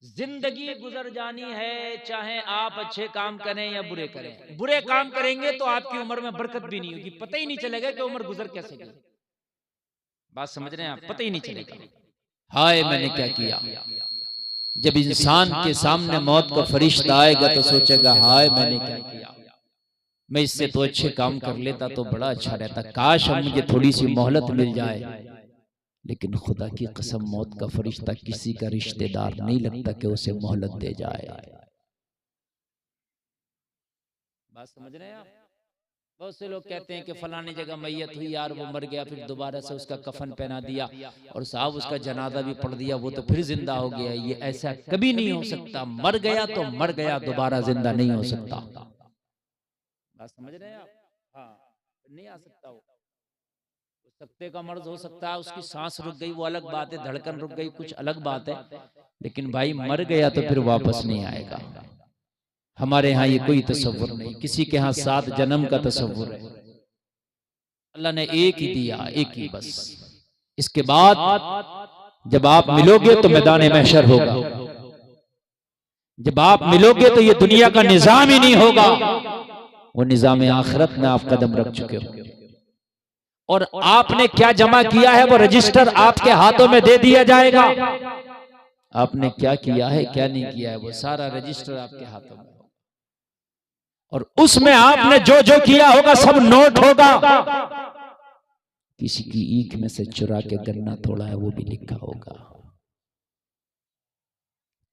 जिंदगी गुजर जानी है, चाहे आप अच्छे काम करें या बुरे करें। बुरे काम करेंगे तो आपकी उम्र में बरकत भी नहीं होगी, पता ही नहीं चलेगा कि उम्र गुजर कैसे गई। बात समझ रहे हैं आप? पता ही नहीं चलेगा। हाय मैंने क्या किया। जब इंसान के सामने मौत का फरिश्ता आएगा तो सोचेगा हाय मैंने क्या किया, मैं इससे तो अच्छे काम कर लेता तो बड़ा अच्छा रहता, काश अब मुझे थोड़ी सी मोहलत मिल जाए। लेकिन खुदा की कसम मौत का फरिश्ता किसी का रिश्तेदार नहीं लगता कि उसे मोहलत दे जाए। बात समझ रहे हैं आप? बहुत से लोग कहते हैं कि फलानी जगह मैयत हुई यार, वो मर गया, फिर दोबारा से उसका कफन पहना दिया और साहब उसका जनाजा भी पढ़ दिया, वो तो फिर जिंदा हो गया। ये ऐसा कभी नहीं हो सकता। मर गया तो मर गया, दोबारा जिंदा नहीं हो सकता। बात समझ रहे हैं आप? हाँ, नहीं आ सकता वो। सकते का मर्ज हो सकता है, उसकी सांस रुक गई वो अलग बात है, धड़कन रुक गई कुछ अलग बात है, लेकिन भाई मर गया तो फिर वापस नहीं आएगा। हमारे यहाँ ये कोई तसव्वुर नहीं, किसी के यहाँ 7 जन्म का तसव्वुर है। अल्लाह ने एक ही दिया, एक ही बस। इसके बाद जब आप मिलोगे तो मैदान महशर होगा। जब आप मिलोगे तो ये दुनिया का निजाम ही नहीं होगा, वो निजाम आखिरत में आप कदम रख चुके हो। और आपने क्या जमा किया है वो रजिस्टर आपके हाथों में दे दिया जाएगा। आपने क्या किया है क्या नहीं किया है वो सारा रजिस्टर आपके हाथों में होगा। और उसमें आपने जो जो किया होगा सब नोट होगा। किसी की ईख में से चुरा के गन्ना तोड़ा है वो भी लिखा होगा।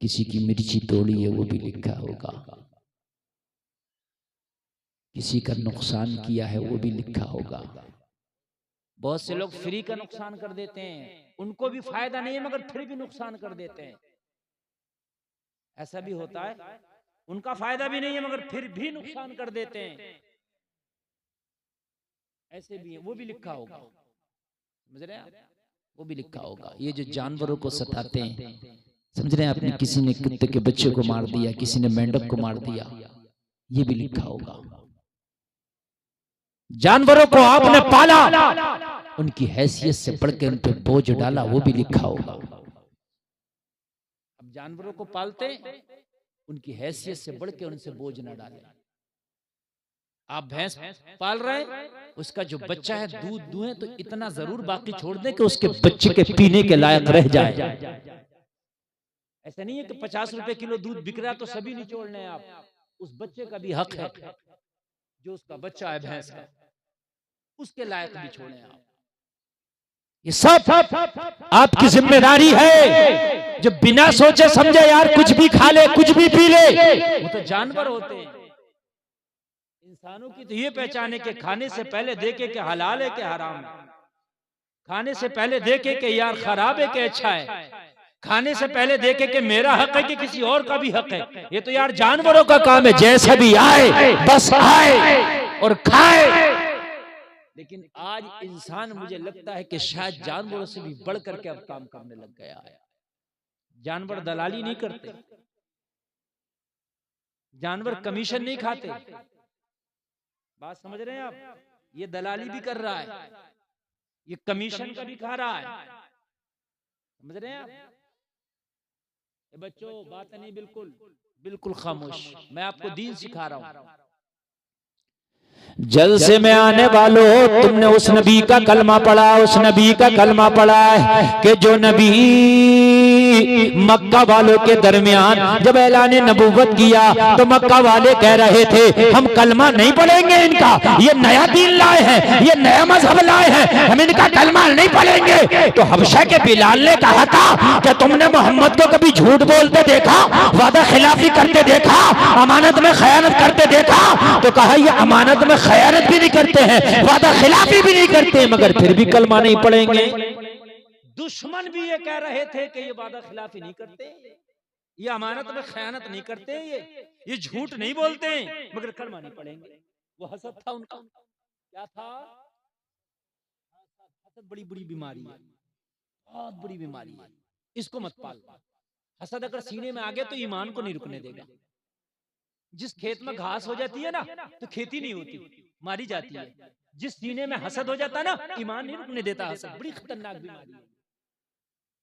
किसी की मिर्ची तोड़ी है वो भी लिखा होगा। किसी का नुकसान किया है वो भी लिखा होगा। बहुत से लोग फ्री का नुकसान कर देते हैं, उनको भी फायदा नहीं है मगर फिर भी नुकसान कर देते हैं। ऐसा भी होता है, उनका फायदा भी नहीं है मगर फिर भी नुकसान कर देते हैं। ऐसे भी है, वो भी लिखा होगा। समझ रहे हैं? वो भी लिखा होगा। ये जो जानवरों को सताते हैं, समझ रहे हैं आपने, किसी ने कुत्ते के बच्चे को मार दिया, किसी ने मेंढक को मार दिया, ये भी लिखा होगा। जानवरों को आपने पाला, उनकी हैसियत से बढ़ के उन पर बोझ डाला, वो भी लिखा होगा। अब जानवरों को पालते, उनकी हैसियत से बढ़ के उनसे बोझ न डाले। आप भैंस पाल रहे हैं, उसका जो बच्चा है दूध दुहें तो इतना जरूर बाकी छोड़ दें कि उसके बच्चे के पीने के लायक रह जाए। ऐसा नहीं है कि 50 रुपए किलो दूध बिक रहा तो सभी निचोड़ने हैं आप। उस बच्चे का भी हक है, जो उसका बच्चा है भैंस का, उसके लायक भी छोड़े आप। ये सब आपकी जिम्मेदारी है। जो बिना सोचे समझे यार कुछ भी खा ले कुछ भी पी ले, वो तो जानवर होते हैं। इंसानों की तो ये पहचाने के खाने से पहले देखे कि हलाल है कि हराम है, खाने से पहले देखे कि यार खराब है कि अच्छा है, खाने से पहले देखे कि मेरा हक है कि किसी और का भी हक है। ये तो यार जानवरों का काम है, जैसा भी आए बस आए और खाए। लेकिन आज इंसान मुझे लगता है कि शायद जानवरों से भी बढ़ करके अब काम करने लग गया है। जानवर दलाली नहीं करते, जानवर कमीशन नहीं खाते। बात समझ रहे हैं आप? ये दलाली भी कर रहा है, ये कमीशन का भी खा रहा है। समझ रहे हैं आप? ये बच्चों बात नहीं, बिल्कुल बिल्कुल खामोश। मैं आपको दीन सिखा रहा हूं। जलसे में आने वालों, तुमने उस नबी का कलमा पढ़ा, उस नबी का कलमा पढ़ा है कि जो नबी मक्का वालों के दरमियान जब ऐलान नबूवत किया तो मक्का वाले कह रहे थे हम कलमा नहीं पढ़ेंगे, इनका ये नया दीन लाए हैं, ये नया मजहब लाए हैं, हम इनका कलमा नहीं पढ़ेंगे। तो हबशा के बिलाल ने कहा था कि तुमने मोहम्मद को कभी झूठ बोलते देखा, वादा खिलाफी करते देखा, अमानत में खयानत करते देखा? तो कहा ये अमानत में खयानत भी नहीं करते हैं, वादा खिलाफी भी नहीं करते, मगर फिर भी कलमा नहीं पढ़ेंगे। दुश्मन भी ये कह रहे थे कि ये वादा खिलाफी नहीं करते, ये अमानत में खयानत नहीं करते, ये झूठ नहीं बोलते, मगर कलमा नहीं पढ़ेंगे। वो हसद था उनका। क्या था? हसद बड़ी बुरी बीमारी है, बहुत बुरी बीमारी है, इसको मत पाल। हसद अगर सीने में आ गया तो ईमान को नहीं रुकने देगा। जिस खेत में घास हो जाती है ना तो खेती नहीं होती, मारी जाती है। जिस सीने में हसद हो जाता है ना, ईमान नहीं रुकने देता। हसद बड़ी खतरनाक बीमारी है।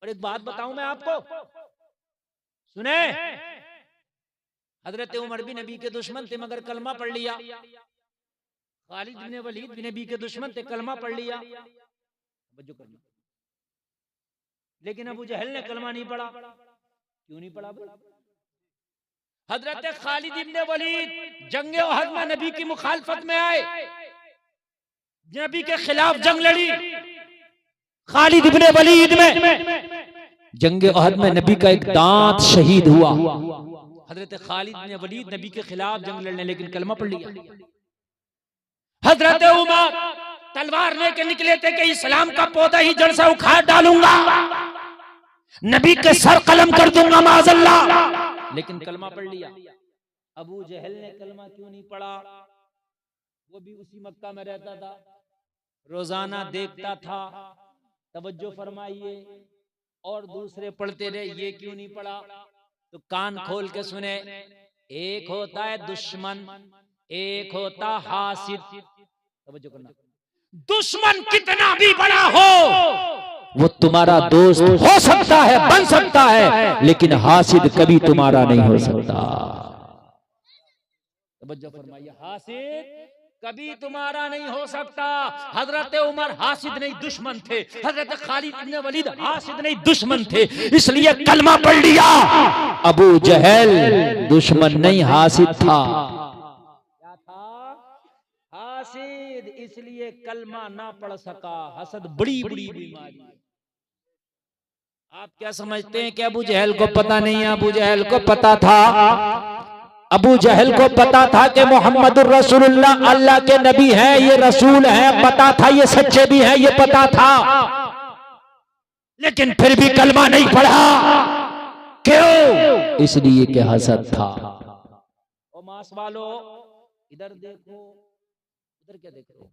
और एक बात बताऊं मैं आपको, सुने, हजरत उमर भी नबी के दुश्मन थे मगर कलमा पढ़ लिया। खालिद बिन वलीद भी नबी के दुश्मन थे, कलमा पढ़ लिया। लेकिन अबू जहल ने कलमा नहीं पढ़ा। क्यों नहीं पढ़ा भाई? हजरत खालिद इब्न वलीद जंग ओहद में नबी की मुखालफत में आए, नबी के खिलाफ जंग लड़ी। खालिद इब्न वलीद में जंग ओहद में नबी का एक दांत शहीद हुआ। हजरत खालिद इब्न वलीद नबी के खिलाफ जंग लड़ने लेकिन कलमा पढ़ लिया। हजरत उमर तलवार लेके निकले थे कि इस्लाम का पौधा ही जड़ से उखाड़ डालूंगा, नबी के सर कलम कर दूंगा माज़अल्लाह, लेकिन कलमा पढ़ लिया। अबू जहल ने कलमा क्यों नहीं पढ़ा? वो भी उसी मक्का में रहता था, रोजाना देखता था। तवज्जो फरमाइए, और दूसरे पढ़ते रहे, ये क्यों नहीं पढ़ा? तो कान खोल के सुने, एक होता है दुश्मन, एक होता हासिद। तवज्जो करना, दुश्मन कितना भी बड़ा हो वो तुम्हारा दोस्त हो सकता है, बन सकता है, लेकिन हासिद कभी तुम्हारा नहीं हो सकता। तवज्जो फरमाइए, हासिद कभी तुम्हारा नहीं हो सकता। हजरत उमर हासिद नहीं दुश्मन थे, हजरत खालिद इब्न वलीद हासिद नहीं दुश्मन थे, इसलिए कलमा पढ़ लिया। अबू जहल दुश्मन नहीं हासिद था। क्या था? हासिद, इसलिए कलमा ना पढ़ सका। हसद बड़ी बड़ी बीमारी। आप क्या समझते हैं कि अबू जहल को पता नहीं है? अबू जहल को पता था। अबू जहल को पता था कि मोहम्मदुर रसूलुल्लाह अल्लाह के नबी हैं, ये रसूल हैं, पता था ये सच्चे भी हैं, ये पता था, लेकिन फिर भी कलमा नहीं पढ़ा। क्यों? इसलिए कि हसद था। ओ मास वालो, इधर देखो, इधर क्या देख रहे हो?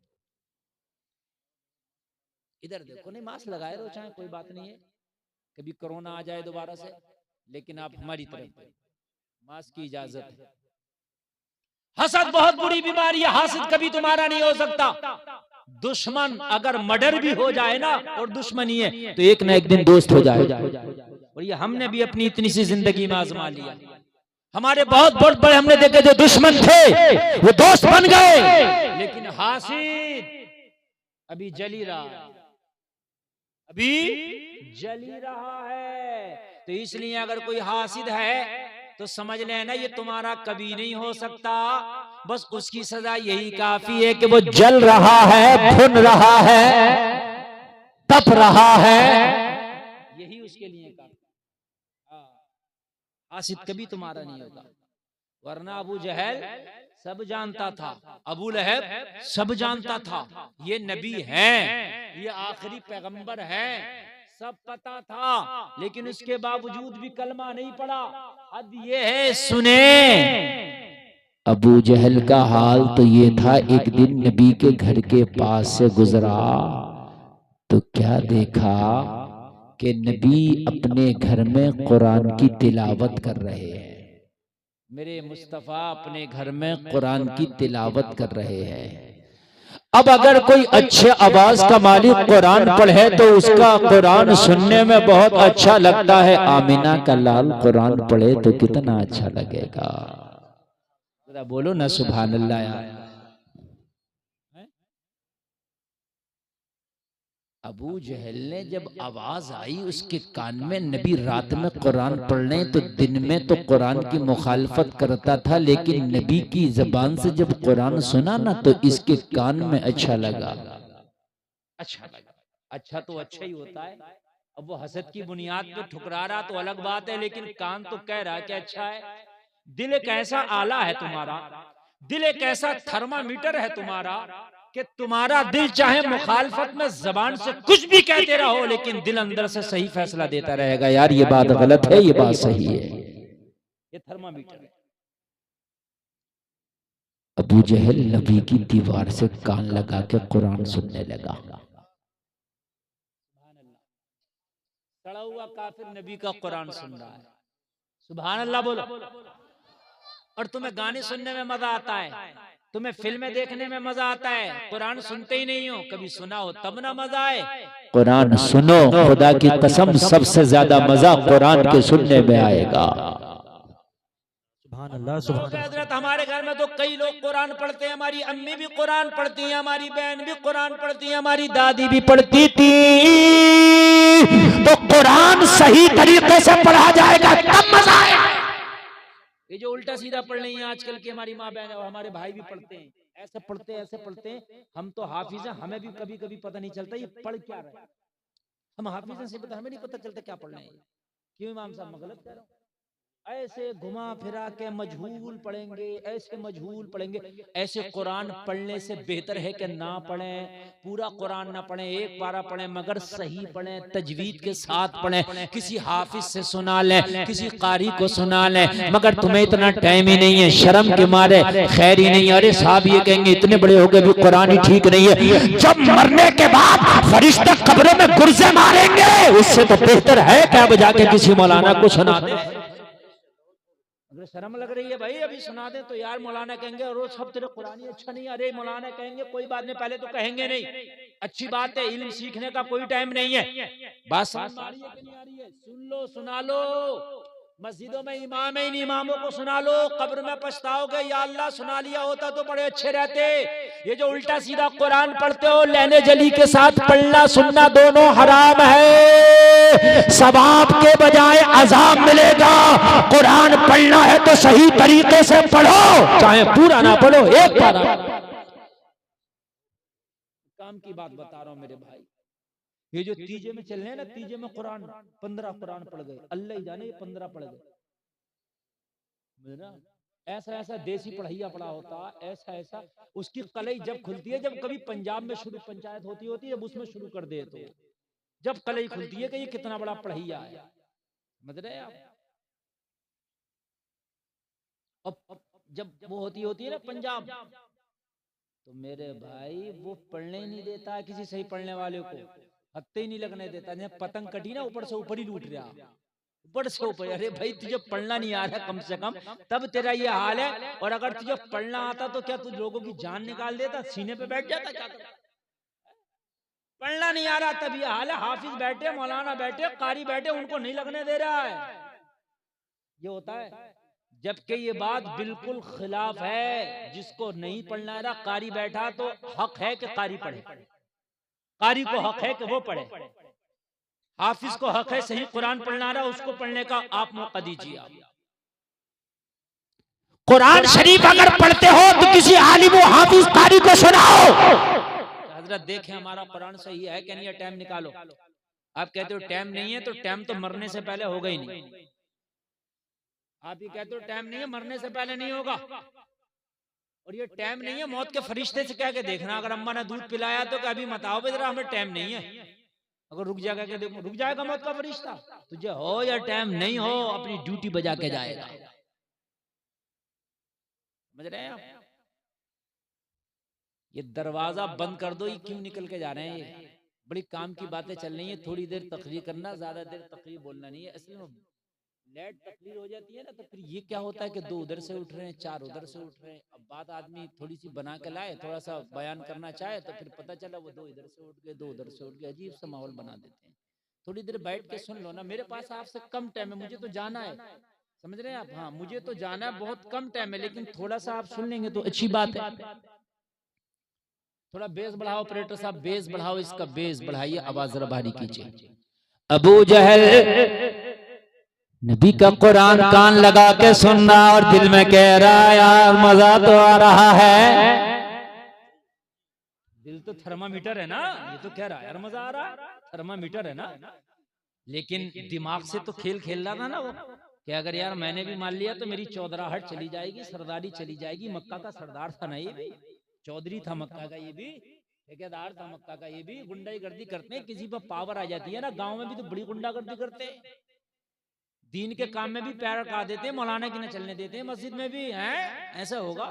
इधर देखो। नहीं, मास्क लगाए रहो, चाहे कोई बात नहीं है, कभी कोरोना आ जाए दोबारा से, लेकिन आप हमारी तरफ मास्क की इजाजत है। हसद बहुत बुरी बीमारी है, हासिद कभी तुम्हारा नहीं हो सकता। दुश्मन अगर मर्डर भी हो जाए ना और दुश्मनी है तो एक ना एक दिन दोस्त हो जाए। और ये हमने भी अपनी इतनी सी जिंदगी में आजमा लिया। हमारे बहुत बड़े हमने देखे जो दुश्मन थे वो दोस्त बन गए, लेकिन हासिद अभी जली रहा है, अभी जली रहा है। तो इसलिए अगर कोई हासिद है तो समझ लेना ये तुम्हारा कभी नहीं हो सकता। बस उसकी सजा यही काफी है कि वो जल रहा है, भुन रहा है, तप रहा है, यही उसके लिए काफी। हासिद कभी तुम्हारा नहीं होगा। वरना अबू जहल सब जानता था, अबू लहब सब जानता था, ये नबी हैं, ये आखिरी पैगंबर हैं, सब पता था, लेकिन उसके बावजूद भी कलमा नहीं पढ़ा। अब ये है, सुने अबू जहल का हाल तो ये था, एक दिन नबी के घर के पास से गुजरा तो क्या देखा कि नबी अपने घर में कुरान की तिलावत कर रहे हैं। मेरे मुस्तफा अपने घर में कुरान की तिलावत कर रहे हैं। अब अगर कोई अच्छे आवाज का मालिक कुरान पढ़े तो उसका कुरान सुनने में बहुत अच्छा लगता है। आमिना का लाल कुरान पढ़े तो कितना अच्छा लगेगा। जरा बोलो ना सुभान अल्लाह यार। अबू जहल ने जब आवाज आई उसके कान में, नबी रात में कुरान पढ़ने तो दिन में तो कुरान की मुखालफत करता था, लेकिन नबी की जबान से जब कुरान सुना ना तो इसके कान में अच्छा लगा। अच्छा लगा, अच्छा तो अच्छा ही होता है। अब वो हसद की बुनियाद पे ठुकरा रहा तो अलग बात है, लेकिन कान तो कह रहा है कि अच्छा है। दिल एक ऐसा आला है तुम्हारा, दिल एक ऐसा थर्मामीटर है तुम्हारा कि तुम्हारा दिल चाहे मुखालफत में जबान से कुछ भी कहते रहो, लेकिन दिल अंदर से सही फैसला देता रहेगा, यार ये बात गलत है, ये बात सही है। ये थर्मामीटर है। अबू जहल नबी की दीवार से कान लगा के कुरान सुनने लगा। सड़ा हुआ काफिर नबी का कुरान सुन रहा है। सुभान अल्लाह बोलो। और तुम्हें गाने सुनने में मजा आता है, तुम्हें फिल्में देखने में मजा आता है, कुरान सुनते ही नहीं हो, कभी सुना हो तब ना मजा आए। कुरान सुनो, खुदा की कसम सबसे ज्यादा मजा कुरान के सुनने में आएगा। सुभान अल्लाह, सुभान अल्लाह। हजरत हमारे घर में तो कई लोग कुरान पढ़ते हैं, हमारी अम्मी भी कुरान पढ़ती है, हमारी बहन भी कुरान पढ़ती है, हमारी दादी भी पढ़ती थी। तो कुरान सही तरीके से पढ़ा जाएगा तब मजा आएगा। ये जो उल्टा सीधा पढ़ रही हैं आजकल की हमारी माँ बहन और हमारे भाई भी पढ़ते हैं, ऐसे पढ़ते हैं ऐसे पढ़ते हैं। हम तो हाफिज हैं, हमें भी कभी कभी पता नहीं चलता ये पढ़ क्या रहे हैं। हम हाफिज हैं से पता, हमें नहीं पता चलता क्या पढ़ रहे हैं। क्यों इमाम साहब मैं गलत कह रहा हूँ? ऐसे घुमा फिरा के मजहूल पढ़ेंगे, ऐसे मजहूल पढ़ेंगे। ऐसे कुरान पढ़ने से बेहतर है कि ना पढ़ें, पूरा कुरान ना पढ़ें, एक पारा पढ़ें मगर सही पढ़ें, तजवीद के साथ पढ़ें, किसी हाफिज से सुना लें, किसी कारी को सुना लें। मगर तुम्हें इतना टाइम ही नहीं है, शर्म के मारे खैर ही नहीं। अरे साहब ये कहेंगे इतने बड़े हो गए भी कुरान ही ठीक नहीं है। जब मरने के बाद फरिश्ते कब्रों में गुर्जे मारेंगे, उससे तो बेहतर है कि अब जाके किसी मौलाना को सुना दे। अगर शर्म लग रही है भाई अभी सुना दे तो यार मौलाना कहेंगे और सब तेरे कुरानी अच्छा नहीं, अरे मौलाना कहेंगे कोई बात नहीं, पहले तो कहेंगे नहीं, अच्छी बात है, इल्म सीखने का कोई टाइम नहीं है। बात समझ आ रही है कि नहीं आ रही है? सुन लो सुना लो, मस्जिदों में इमाम है, इन इमामों को सुना लो, कब्र में पछताओगे या अल्लाह सुना लिया होता तो बड़े अच्छे रहते। ये जो उल्टा सीधा कुरान पढ़ते हो, लेने जली के साथ पढ़ना सुनना दोनों हराम है, सवाब के बजाय अजाब मिलेगा। कुरान पढ़ना है तो सही तरीके से पढ़ो, चाहे पूरा ना पढ़ो, एक पारा। काम की बात बता रहा हूं मेरे भाई, ये जो तीजे में चल रहे हैं ना, तीजे में कुरान 15 कुरान पढ़ गए, अल्लाह ही जाने ये 15 पढ़ गए। ऐसा ऐसा देसी पढ़ाइया पढ़ा होता, ऐसा ऐसा उसकी कलई जब खुलती है, जब कभी पंजाब में शुरू पंचायत होती होती है, जब उसमें शुरू कर दे तो जब कलई खुलती है कि ये कितना बड़ा पढ़ाइया है। समझ रहे आप? अब जब वो होती है ना पंजाब, तो मेरे भाई वो पढ़ने ही नहीं देता किसी सही पढ़ने वाले को, हत्ते ही नहीं लगने देता। पतंग कटी ना ऊपर से ऊपर ही लूट रहा, ऊपर से ऊपर। अरे भाई तुझे पढ़ना नहीं आ रहा कम से कम, तब तेरा ये हाल है। और अगर तुझे पढ़ना आता तो क्या तू लोगों की जान निकाल देता, सीने पे बैठ जाता? क्या पढ़ना नहीं आ रहा तब ये हाल है। हाफिज बैठे, मौलाना बैठे, कारी बैठे, उनको नहीं लगने दे रहा है। ये होता है, जबकि ये बात बिल्कुल खिलाफ है। जिसको नहीं पढ़ना आ रहा, कारी बैठा तो हक है कि कारी पढ़े, कारी को हक है कि वो पढ़े, हाफिज को हक है सही कुरान पढ़ना रहा उसको पढ़ने का आप मौका दीजिए। आप कुरान शरीफ अगर पढ़ते हो तो किसी आलिम व हाफिज कारी को सुनाओ। हजरत देखें हमारा कुरान सही है कि नहीं, है टाइम निकालो। आप कहते हो टाइम नहीं है, तो टाइम तो मरने से पहले होगा ही नहीं। आप ये कहते हो टाइम नहीं है, मरने से पहले नहीं होगा। और ये टाइम नहीं है, मौत के फरिश्ते से कह के देखना, अगर अम्मा ने दूध पिलाया तो कभी मत आओ जरा हमें टाइम नहीं है। अगर रुक जाएगा क्या देखो, रुक जाएगा मौत का फरिश्ता, तुझे हो या टाइम नहीं हो अपनी ड्यूटी बजा के जाएगा। समझ रहे हैं आप? ये दरवाजा बंद कर दो, ये क्यों निकल के जा रहे हैं? ये बड़ी काम की बातें चल रही है, थोड़ी देर तकरीर करना, ज्यादा देर तकरीर बोलना नहीं है। असल में लेट तकरीर हो जाती है ना, तो फिर ये क्या होता है कि 2 उधर से उठ रहे हैं, 4 उधर से उठ रहे हैं। अब बात आदमी थोड़ी सी बना के लाए, थोड़ा सा बयान करना चाहे, तो फिर पता चला वो 2 इधर से उठ गए, 2 उधर से उठ गए, अजीब सा माहौल बना देते हैं। थोड़ी देर बैठ के सुन लो ना। मेरे पास आपसे कम टाइम है, मुझे तो जाना है, समझ रहे हैं आप? हाँ मुझे तो जाना है, बहुत कम टाइम है, लेकिन थोड़ा सा आप सुन लेंगे तो अच्छी बात है। थोड़ा बेस बढ़ाओ ऑपरेटर साहब, बेस बढ़ाओ, इसका बेस बढ़ाइए, आवाज जरा भारी कीजिए। अबू जहल नबी का कुरान कान लगा के सुनना और दिल में कह रहा है यार मजा तो आ रहा है। दिल तो थर्मामीटर है ना, ये तो कह रहा है यार मजा आ रहा है, थर्मामीटर है ना। लेकिन दिमाग से तो खेल खेल रहा था ना वो, कि अगर यार मैंने भी मान लिया तो मेरी चौधराहट चली जाएगी, सरदारी चली जाएगी। मक्का का सरदार था ना ये भी, चौधरी था मक्का का ये भी, ठेकेदार था मक्का का ये भी। गुंडागर्दी करते हैं, किसी पर पावर आ जाती है ना, गांव में भी तो बड़ी गुंडागर्दी करते हैं। दीन के काम में भी पैर अटका देते हैं, मौलाना की न चलने देते हैं, मस्जिद में भी हैं। ऐसा होगा,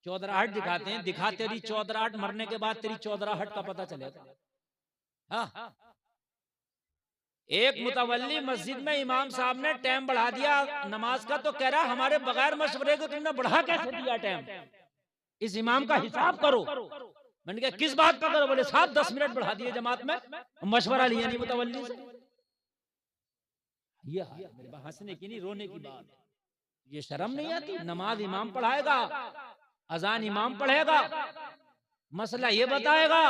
चौधराहट दिखाते हैं। दिखा तेरी चौधराहट, मरने के बाद तेरी चौधराहट का पता चलेगा। हाँ, एक मुतवल्ली मस्जिद में इमाम साहब ने टाइम बढ़ा दिया नमाज का, तो कह रहा हमारे बगैर मशवरे को तुमने बढ़ा कैसे दिया टाइम? इस इमाम का हिसाब करो। मैंने कहा किस बात का करो? बोले साहब 10 मिनट बढ़ा दिए जमात में, मशवरा लिया नहीं मुतवल्ली से। ये मेरे पास हंसने की नहीं रोने की बात है। ये शर्म नहीं आती? नमाज इमाम पढ़ाएगा, अजान इमाम पढ़ेगा, मसला ये बताएगा,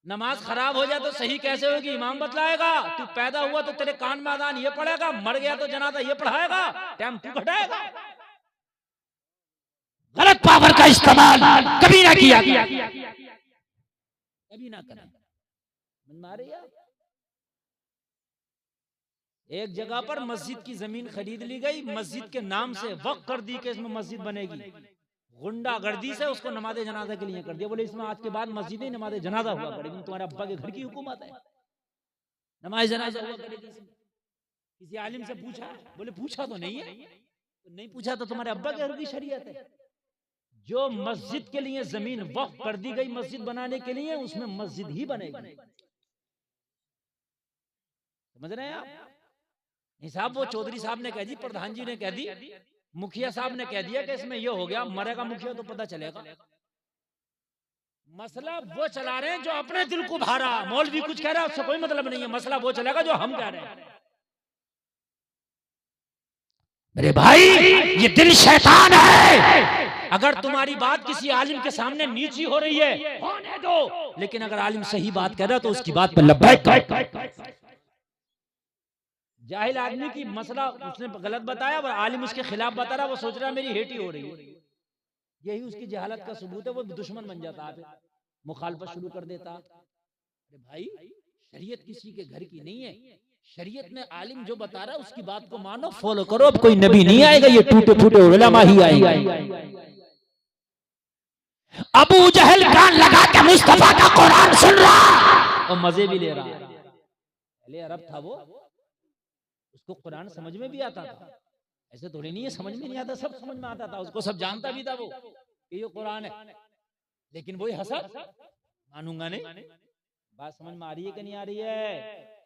नमाज खराब हो जाए तो सही कैसे होगी इमाम बतलाएगा। तू पैदा हुआ तो तेरे कान में अजान ये पढ़ेगा, मर गया तो जनाजा ये पढ़ाएगा, टाइम तू घटाएगा। गलत पावर का इस्तेमाल कभी ना किया, कभी ना करें। मारे यार, एक जगह पर मस्जिद की जमीन खरीद ली गई, मस्जिद के नाम से वक्फ कर दी कि इसमें मस्जिद बनेगी। गुंडागर्दी से उसको नमाज़े जनाजा के लिए कर दिया। बोले इसमें आज के बाद मस्जिद ही नमाज़े जनाजा हुआ करेगी। तुम्हारे अब्बा के घर की हुकूमत है, नमाज जनाजा हुआ करेगी। किसी आलिम से पूछा? बोले पूछा तो नहीं है। तो नहीं पूछा तो तुम्हारे अब्बा के घर की शरीयत है। जो मस्जिद के लिए जमीन वक्फ कर दी गई मस्जिद बनाने के लिए, उसमें मस्जिद ही बनेगी। समझ रहे हैं आप? हिसाब वो चौधरी साहब ने कह दी, प्रधान जी ने कह दी, मुखिया साहब ने कह दिया कि इसमें ये हो गया, मरेगा मुखिया तो पता चलेगा। मसला वो चला रहे हैं जो अपने दिल को भारा। मौलवी कुछ कह रहा है उससे कोई मतलब नहीं है, मसला वो चलेगा जो हम कह रहे हैं। मेरे भाई ये दिल शैतान है। अगर तुम्हारी बात किसी आलिम के सामने नीची हो रही है, होने दो, लेकिन अगर आलिम सही बात कह रहा है तो उसकी बात पर लब्बैक। जाहिल आदमी की मसला उसने गलत बताया, वो आलिम उसके खिलाफ बता रहा, वो सोच रहा है मेरी हेटी हो रही है। यही उसकी जहालत का सबूत है। वो दुश्मन बन जाता है, मुखालफत शुरू कर देता। अरे भाई, शरीयत किसी के घर की नहीं है। शरीयत में आलिम जो बता रहा है उसकी बात को मानो, फॉलो करो। अब कोई नबी नहीं आएगा, ये टूटे फूटे उलमा ही आएगा। अबू जहल कान लगा के मुस्तफा का कुरान सुन रहा और मजे भी ले रहा। पहले अरब था वो, उसको कुरान समझ में भी आता था। ऐसे थोड़ी नहीं है समझ में नहीं आता, सब समझ में आता था उसको, सब जानता भी था वो कि ये कुरान है। लेकिन वही हंसा, मानूंगा नहीं। बात समझ में आ रही है कि नहीं आ रही है?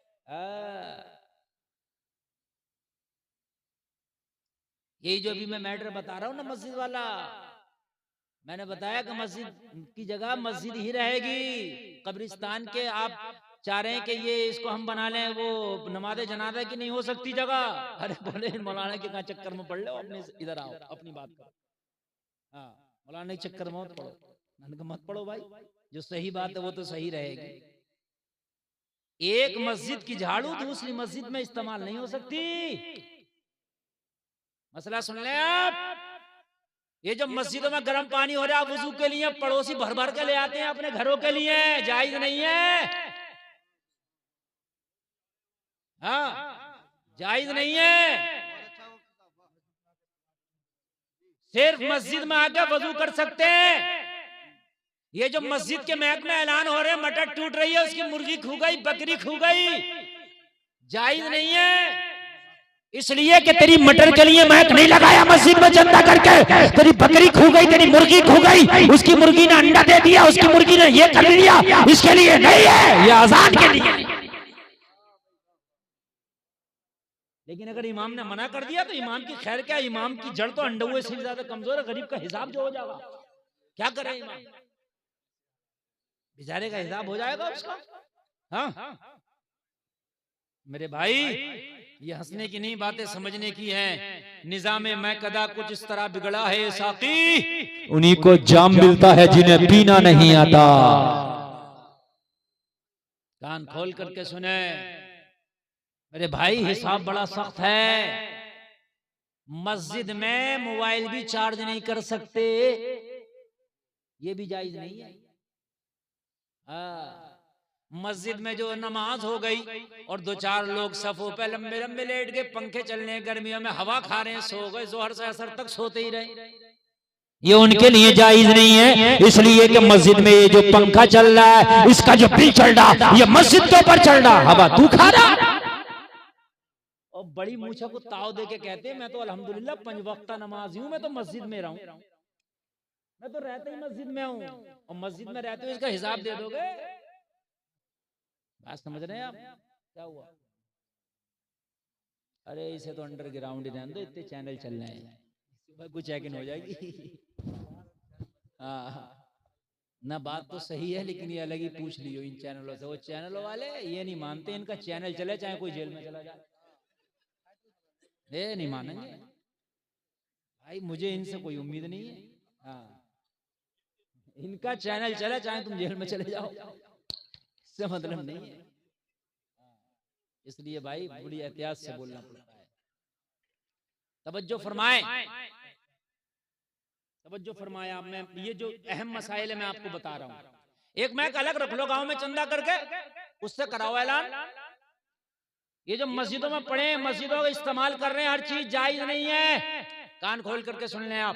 यही जो अभी मैं मैटर बता रहा हूं ना मस्जिद वाला, मैंने बताया कि मस्जिद की जगह मस्जिद ही रहेगी। कब्रिस्तान के आप चाह रहे हैं कि ये इसको हम बना लें, वो नमाज़े जनाजा की नहीं हो सकती जगह। अरे बोले मौलाना के कहाँ चक्कर में पड़ लो, अपने इधर आओ, अपनी बात करो। हाँ, मौलाना के चक्कर में मत पड़ो। मैंने कहा मत पड़ो भाई, जो सही बात है वो तो सही रहेगी। एक मस्जिद की झाड़ू दूसरी मस्जिद में इस्तेमाल नहीं हो सकती। मसला सुन ले आप। ये जो मस्जिदों में गर्म पानी हो रहा है वुजू के लिए, पड़ोसी भर भर के ले आते हैं अपने घरों के लिए, जायज नहीं है। हाँ, जायज नहीं है। सिर्फ मस्जिद में आके वजू कर सकते हैं। ये जो मस्जिद के महक में ऐलान हो रहे हैं मटर टूट रही है, उसकी मुर्गी खू गई, बकरी खू गई, जायज नहीं है। इसलिए कि तेरी मटर के लिए महक नहीं लगाया मस्जिद में चंदा करके, तेरी बकरी खू गई, तेरी मुर्गी खू गई, उसकी मुर्गी ने अंडा दे दिया, उसकी मुर्गी ने ये कर लिया, इसके लिए नहीं है, ये अजान के लिए। लेकिन अगर इमाम ने मना कर दिया तो इमाम की खैर क्या? इमाम की जड़ तो अंडे से ज्यादा कमजोर है। गरीब का हिसाब जो हो जाएगा, क्या करे इमाम? बेचारे का हिसाब हो जाएगा उसका। हाँ मेरे भाई, ये हंसने की नहीं, बातें समझने की हैं। निजामे मैं कदा कुछ इस तरह बिगड़ा है साकी, उन्हीं को जाम मिलता है जिन्हें पीना नहीं आता। कान खोल करके सुने मेरे भाई, हिसाब बड़ा सख्त है। मस्जिद में मोबाइल भी चार्ज नहीं कर सकते, ये भी जायज नहीं है। मस्जिद में जो नमाज हो गई और दो चार लोग सफों पे लंबे लंबे लेट गए, पंखे चलने, गर्मियों में हवा खा रहे हैं, सो गए, जोहर से असर तक सोते ही रहे, ये उनके लिए जायज नहीं है। इसलिए कि मस्जिद में ये जो पंखा चल रहा है, इसका जो बिल चल रहा, ये मस्जिद के ऊपर चल रहा, हवा तू खा रहा। और बड़ी मूछा को ताव दे के कहते हैं मैं तो अल्हम्दुलिल्लाह 5 वक्ता नमाजी हूं, मैं तो मस्जिद में रहूं, मैं तो रहते ही मस्जिद में हूं। और मस्जिद में रहते हुए इसका हिसाब दे दोगे? बात समझ रहे हैं आप? क्या हुआ? अरे इसे तो अंडरग्राउंड ही रहने दो, इतने चैनल चल रहे हैं, कुछ चेक इन हो जाएगी। हाँ ना, बात तो सही है, लेकिन ये अलग ही पूछ लियो इन चैनलों से। वो चैनलों वाले ये नहीं मानते, इनका चैनल चले चाहे कोई जेल में चला जाए, ये नहीं मानेंगे भाई। मुझे इनसे कोई उम्मीद नहीं है। हाँ, इनका चैनल चले चाहे तुम जेल में चले जाओ, इससे मतलब नहीं है। इसलिए भाई बड़ी एहतियात से बोलना पड़ता है। तवज्जो फरमाए, तवज्जो फरमाया। मैं ये जो अहम मसाइल है मैं आपको बता रहा हूँ। एक मैक अलग रख लो गांव में चंदा करके, उससे कराओ ऐलान। ये जो मस्जिदों में पड़े, मस्जिदों का इस्तेमाल कर रहे हैं, हर चीज जायज नहीं है। कान खोल करके सुन लें आप।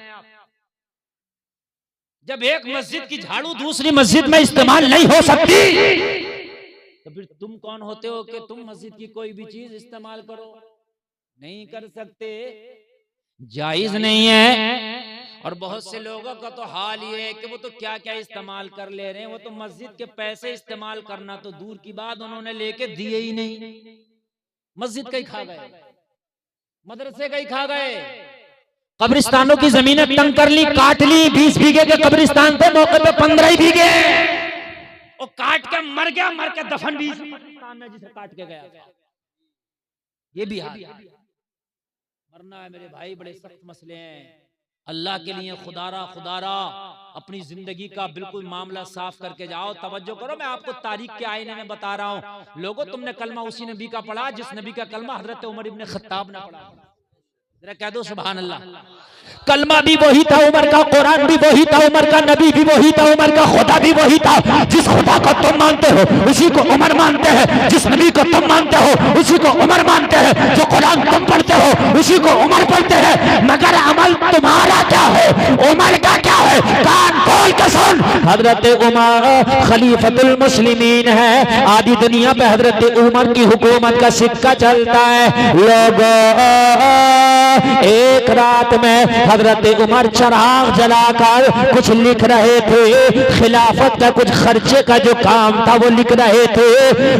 जब एक मस्जिद की झाड़ू दूसरी मस्जिद में इस्तेमाल नहीं हो सकती, तो फिर तुम कौन होते हो कि तुम मस्जिद की कोई भी चीज इस्तेमाल करो? नहीं कर सकते, जायज नहीं है। और बहुत से लोगों का तो हाल ये है कि वो तो क्या क्या इस्तेमाल कर ले रहे हैं। वो तो मस्जिद के पैसे इस्तेमाल करना तो दूर की बात, उन्होंने लेके दिए ही नहीं। मस्जिद का ही खा गए, मदरसे का ही खा गए, कब्रिस्तानों की जमीनें तंग कर ली, काट ली। 20 बीघे के कब्रिस्तान थे, मौके पे 15 ही बीघे। वो काट के मर गया, मर के दफन भी कब्रिस्तान में जिसे काट के गया था। ये भी हाल मरना है मेरे भाई, बड़े सख्त मसले हैं। अल्लाह के लिए खुदारा अपनी जिंदगी का बिल्कुल मामला साफ करके जाओ। तवज्जो करो, मैं आपको तारीख के आईने में बता रहा हूँ। लोगों, तुमने कलमा उसी नबी का पढ़ा जिस नबी का कलमा हजरत उमर इब्ने खत्ताब ने पढ़ा। जरा कह दो सुभान अल्लाह। कलमा भी वही था उमर का, कुरान भी वही था उमर का, नबी भी वही था उमर का, खुदा भी वही था। जिस खुदा को तुम मानते हो उसी को उमर मानते हैं, जिस नबी को तुम मानते हो उसी को उमर मानते हैं, जो कुरान तुम पढ़ते हो उसी को उमर पढ़ते हैं। मगर अमल तुम्हारा क्या है, उमर का क्या है? कान खोल के सुन। हजरत उमर खलीफतुल मुस्लिमीन है। आधी दुनिया पे हजरत उमर की हुकूमत का सिक्का चलता है। लोगों, एक रात में हजरत उमर चराग जलाकर कुछ लिख रहे थे। खिलाफत का कुछ खर्चे का जो काम था वो लिख रहे थे।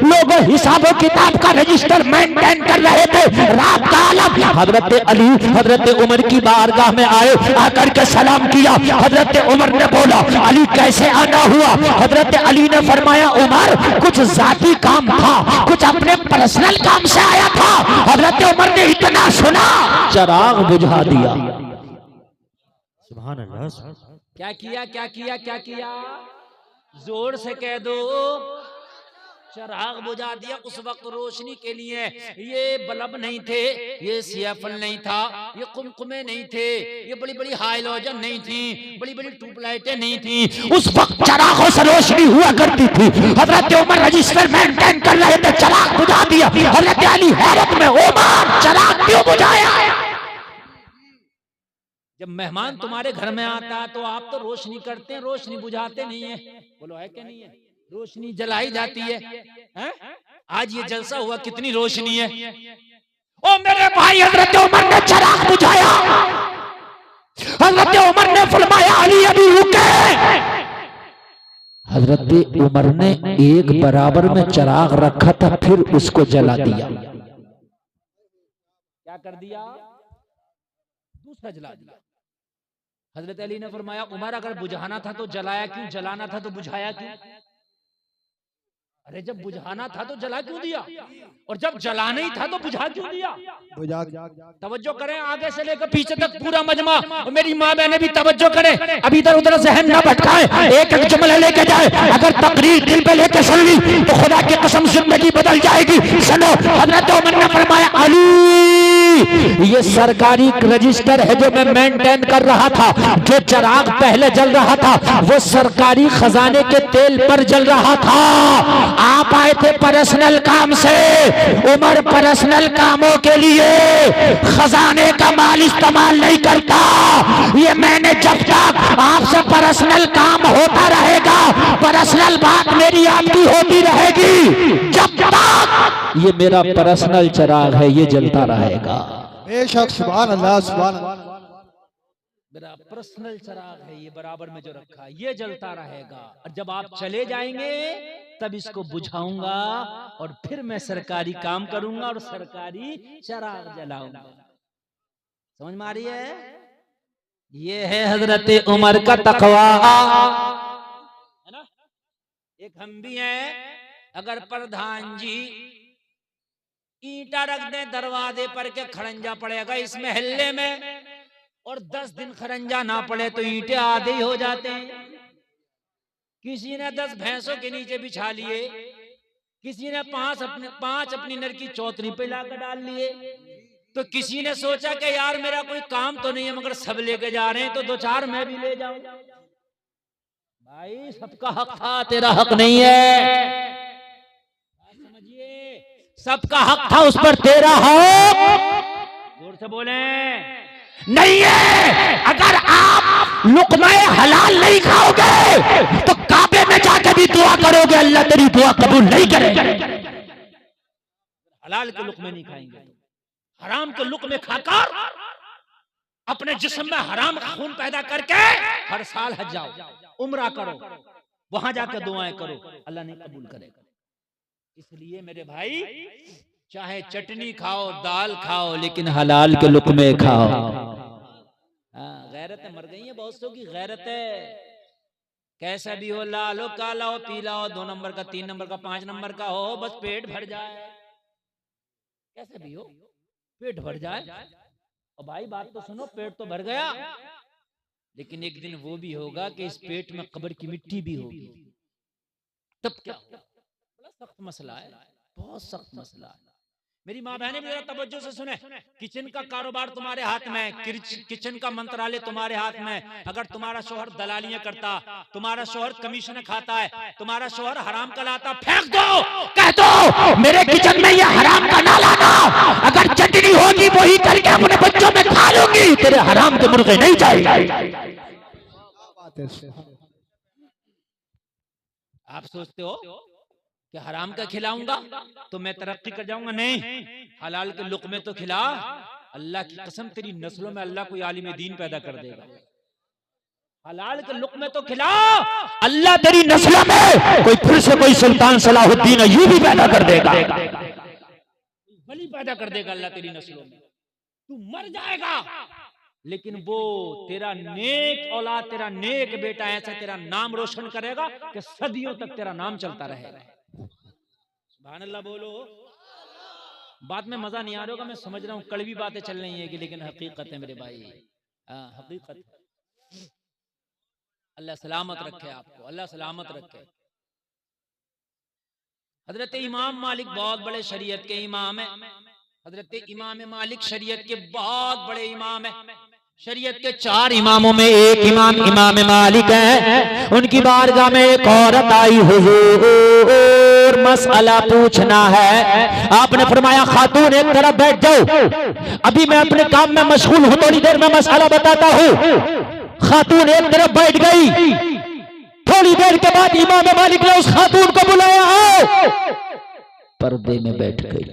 लोग हिसाब किताब का रजिस्टर मेंटेन कर रहे थे। रात का आलम। हजरत अली हजरत उमर की बारगाह में आए, आकर के सलाम किया। हजरत उमर ने बोला, अली कैसे आना हुआ? हजरत अली ने फरमाया, उमर कुछ जाती काम था, कुछ अपने पर्सनल काम से आया था। हजरत उमर ने इतना सुना, चराग बुझा दिया। सुभान अल्लाह। क्या किया, क्या किया, क्या किया? जोर से कह दो, चराग बुझा दिया। उस वक्त रोशनी के लिए ये बल्ब नहीं थे, ये सियाफल नहीं था, ये कुमकुमे नहीं थे, ये बड़ी बड़ी हाइलोजन नहीं थी, बड़ी बड़ी ट्यूबलाइटें नहीं थी। उस वक्त चरागों से रोशनी हुआ करती थी। हजरत उमर रजिस्टर मेंटेन कर रहे थे, चराग बुझा दिया। हजरत अली हैरत में, उमर चराग क्यों बुझाया? जब मेहमान तुम्हारे घर में आता तो आप तो रोशनी करते हैं, रोशनी बुझाते नहीं है। बोलो है क्या नहीं है? रोशनी जलाई जाती है, हैं? आज ये जलसा हुआ, कितनी रोशनी है। ओ मेरे भाई, हजरत उमर ने चराग बुझाया। हजरत उमर ने फरमाया, अली अभी रुके। हजरत उमर ने एक बराबर में चराग रखा था, फिर उसको जला दिया। क्या कर दिया? दूसरा जला दिया। हजरत अली ने फरमाया, उमर अगर बुझाना था तो जलाया क्यों, जलाना था तो बुझाया क्यों? अरे जब बुझाना था तो जला क्यों दिया, और जब जलाना ही था तो बुझा क्यों दिया? तवज्जो करें, आगे से लेकर पीछे तक पूरा मजमा। और मेरी माँ बहनें भी तवज्जो करें, अब इधर उधर जहन ना भटकाएं, एक एक जुमला लेके जाए। अगर तकरीर दिल पे लेके सुन ली तो खुदा की कसम जिंदगी बदल जाएगी। सुनो, हजरत उमर ने फरमाया, अली ये सरकारी रजिस्टर है जो मैं मेंटेन कर रहा था। जो चराग पहले जल रहा था वो सरकारी खजाने के तेल पर जल रहा था। आप आए थे पर्सनल काम से, उमर पर्सनल कामों के लिए खजाने का माल इस्तेमाल नहीं करता। ये मैंने जब तक आपसे पर्सनल काम होता रहेगा, पर्सनल बात मेरी आपकी होती रहेगी, जब तक ये मेरा पर्सनल चराग है ये जलता रहेगा। बेशक, सुभान अल्लाह, सुभान अल्लाह। मेरा पर्सनल चराग है ये, बराबर में जो रखा ये जलता रहेगा। और जब आप चले जाएंगे तब इसको बुझाऊंगा और फिर मैं सरकारी काम करूंगा और सरकारी चराग जलाऊंगा। समझ में आ रही है? ये है हजरत उमर का तकवा, है ना। एक हम भी हैं, अगर प्रधान जी ईंटा रख दें दरवाजे पर के खड़ंजा पड़ेगा इस महल्ले में, और 10 दिन खड़ंजा ना पड़े तो ईंटे आधे ही हो जाते हैं। किसी ने 10 भैंसों के नीचे बिछा लिए, किसी ने 5 अपनी नर की चौतरी पे लाकर डाल लिए, तो किसी ने सोचा कि यार मेरा कोई काम तो नहीं है मगर सब लेके जा रहे हैं तो 2-4 मैं भी ले जाऊं। भाई सबका हक था, तेरा हक नहीं है, समझिए। सबका हक था, उस पर तेरा हक जोर से बोले नहीं है। अगर आप लुक़्मा-ए हलाल नहीं खाओगे तो काबे में जाकर भी दुआ करोगे, अल्लाह तेरी दुआ कबूल नहीं करेगा। हलाल के लुक़्मे नहीं खाएंगे, हराम के लुक़्मे खाकर अपने जिस्म में हराम का खून पैदा करके हर साल हज जाओ, उम्रा करो, वहां जाकर दुआएं करो, अल्लाह नहीं कबूल करेगा। इसलिए मेरे भाई चाहे चटनी खाओ, दाल खाओ, लेकिन हलाल के लुक़्मे खाओ। गैरत मर गई है बहुत सौ की, गैरत है। कैसा भी हो, लाल हो, काला हो, पीला हो, 2 नंबर का, 3 नंबर का, 5 नंबर का हो, बस पेट भर जाए। कैसा भी हो पेट भर जाए। और भाई बात तो सुनो, पेट तो भर गया, लेकिन एक दिन वो भी होगा कि इस पेट में कब्र की मिट्टी भी होगी, तब क्या होगा? बड़ा सख्त मसला है, बहुत सख्त मसला है। मेरी माँ बहनें भी जरा तवज्जो से सुने, किचन का कारोबार तुम्हारे हाथ में है, किचन का मंत्रालय तुम्हारे हाथ में है। अगर तुम्हारा शोहर दलालियां करता, तुम्हारा शोहर कमीशन खाता है, तुम्हारा शोहर हराम का लाता, फेंक दो, कह दो मेरे किचन में ये हराम का ना लाना, अगर चटनी होगी वही करके अपने बच्चों में खा लूंगी, तेरे हराम के मुर्गे नहीं जाएंगे। आप सोचते हो कि हराम का खिलाऊंगा तो मैं तरक्की कर जाऊंगा? नहीं, हलाल के लुक़्मे तो खिला, अल्लाह की कसम तेरी नस्लों में अल्लाह कोई आलिम दीन पैदा कर देगा। हलाल के लुक़्मे तो खिला, अल्लाह तेरी नस्लों में कोई फिर से कोई सुल्तान सलाहुद्दीन अय्यूबी पैदा कर देगा, वली पैदा कर देगा अल्लाह तेरी नस्लों में। तू मर जाएगा लेकिन वो तेरा नेक औलाद, तेरा नेक बेटा ऐसा तेरा नाम रोशन करेगा कि सदियों तक तेरा नाम चलता रहेगा। सुभान अल्लाह बोलो। बात में मजा नहीं आ रहा होगा, मैं समझ रहा हूँ, कड़वी बातें चल रही है कि, लेकिन हकीकत है मेरे भाई, हकीकत। अल्लाह सलामत रखे आपको, अल्लाह सलामत रखे। हजरत इमाम मालिक बहुत बड़े शरीयत के इमाम है। हजरत इमाम मालिक शरीयत के बहुत बड़े इमाम है। शरीयत के 4 इमामों में एक इमाम इमाम मालिक है। उनकी बारगाह में एक औरत आई, हुजूर मसला पूछना है। आपने फरमाया खातून एक तरफ बैठ जाओ, अभी मैं अपने काम में मशगूल हूँ, थोड़ी देर में मसला बताता हूँ। खातून एक तरफ बैठ गई। थोड़ी देर के बाद इमाम मालिक ने उस खातून को बुलाया, आओ। पर्दे में बैठ गई।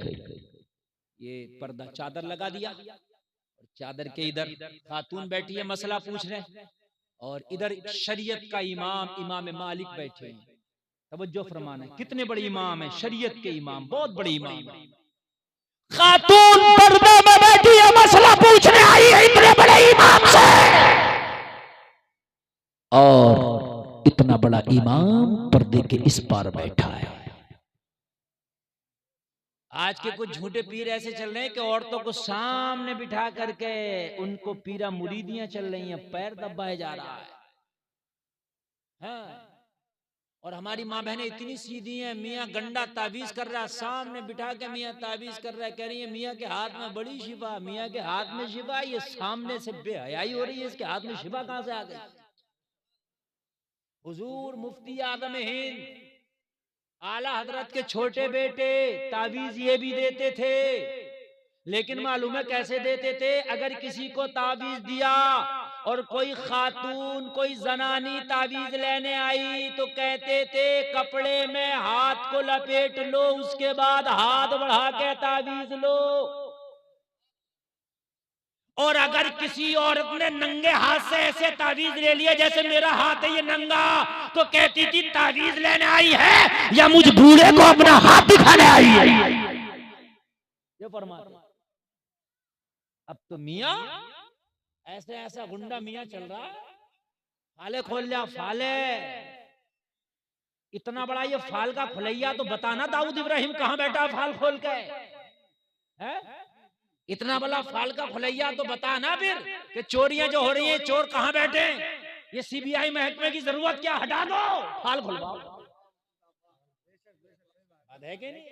ये पर्दा चादर लगा दिया, और चादर के इधर खातून बैठी है मसला पूछ रहे, और इधर शरीयत का इमाम इमाम मालिक बैठे हैं। तवज्जो फरमाना है, कितने बड़े इमाम है, शरीयत के इमाम, बहुत बड़े इमाम है। खातून पर्दे में बैठी है, मसला पूछने आई है इतने बड़े इमाम से, और इतना बड़ा इमाम पर्दे के इस पार बैठा है। आज के कुछ झूठे पीर ऐसे चल रहे हैं कि औरतों को सामने बिठा करके उनको पीरा मुरीदियां चल रही हैं, पैर दबाए जा रहा है। हाँ। और हमारी माँ बहनें इतनी सीधी हैं, मियाँ गंडा ताबीज कर रहा है, सामने बिठा के मियाँ ताबीज कर रहा है, कह रही है मियाँ के हाथ में बड़ी शिफा, मियाँ के हाथ में शिफा, ये सामने से बेहयाई हो रही है, इसके हाथ में शिफा कहां से आ गई? हुजूर मुफ्ती आदम हिंद आला हजरत के छोटे बेटे ताबीज ये भी देते थे, लेकिन मालूम है कैसे देते थे? अगर किसी को ताबीज दिया और कोई खातून कोई जनानी ताबीज लेने आई तो कहते थे कपड़े में हाथ को लपेट लो, उसके बाद हाथ बढ़ा के ताबीज लो। और अगर किसी औरत ने नंगे हाथ से ऐसे ताबीज ले लिया जैसे मेरा हाथ है ये नंगा, तो कहती थी ताबीज लेने आई है या मुझ बूढ़े को अपना हाथ दिखाने आई है। ये फरमाते। अब तो मियाँ ऐसे ऐसा गुंडा मियाँ चल रहा, फाले खोल जा फाले। इतना बड़ा ये फाल का खुलैया, तो बताना दाऊद इब्राहिम कहाँ बैठा फाल खोल के है? इतना बड़ा फाल का खुलैया, तो बताना फिर कि चोरियां जो हो रही हैं चोर कहाँ बैठे? ये सीबीआई महकमे की जरूरत क्या, हटा दो, फाल खुलवाओ। बात है कि नहीं?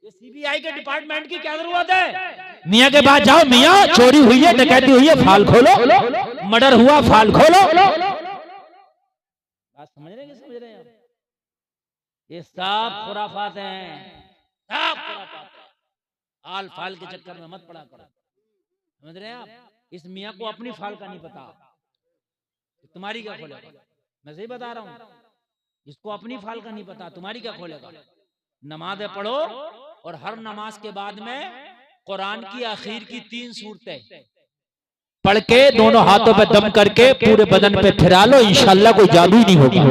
ये सीबीआई के डिपार्टमेंट की क्या जरूरत है? मियाँ के पास जाओ, मियाँ चोरी हुई है, डकैती हुई है, फाल खोलो, मर्डर हुआ, फाल खोलो। बात समझ रहे हैं कि समझ रहे हैं आप? ये सब खुराफात हैं, सब खुराफात हैं। आल फाल के चक्कर में मत पड़ा करो, समझ रहे हैं आप? इस मियाँ को अपनी फाल का नहीं पता, तुम्हारी क्या खोलेगा? मैं सही बता रहा हूँ, इसको अपनी फाल का नहीं पता, तुम्हारी क्या खोलेगा? नमाज़ें पढ़ो, और हर नमाज के बाद में कुरान की आखिर की 3 सूरतें पढ़ के दोनों हाथों पे दम करके पूरे बदन पे फिरा लो, इंशाल्लाह कोई जादू ही नहीं होगा,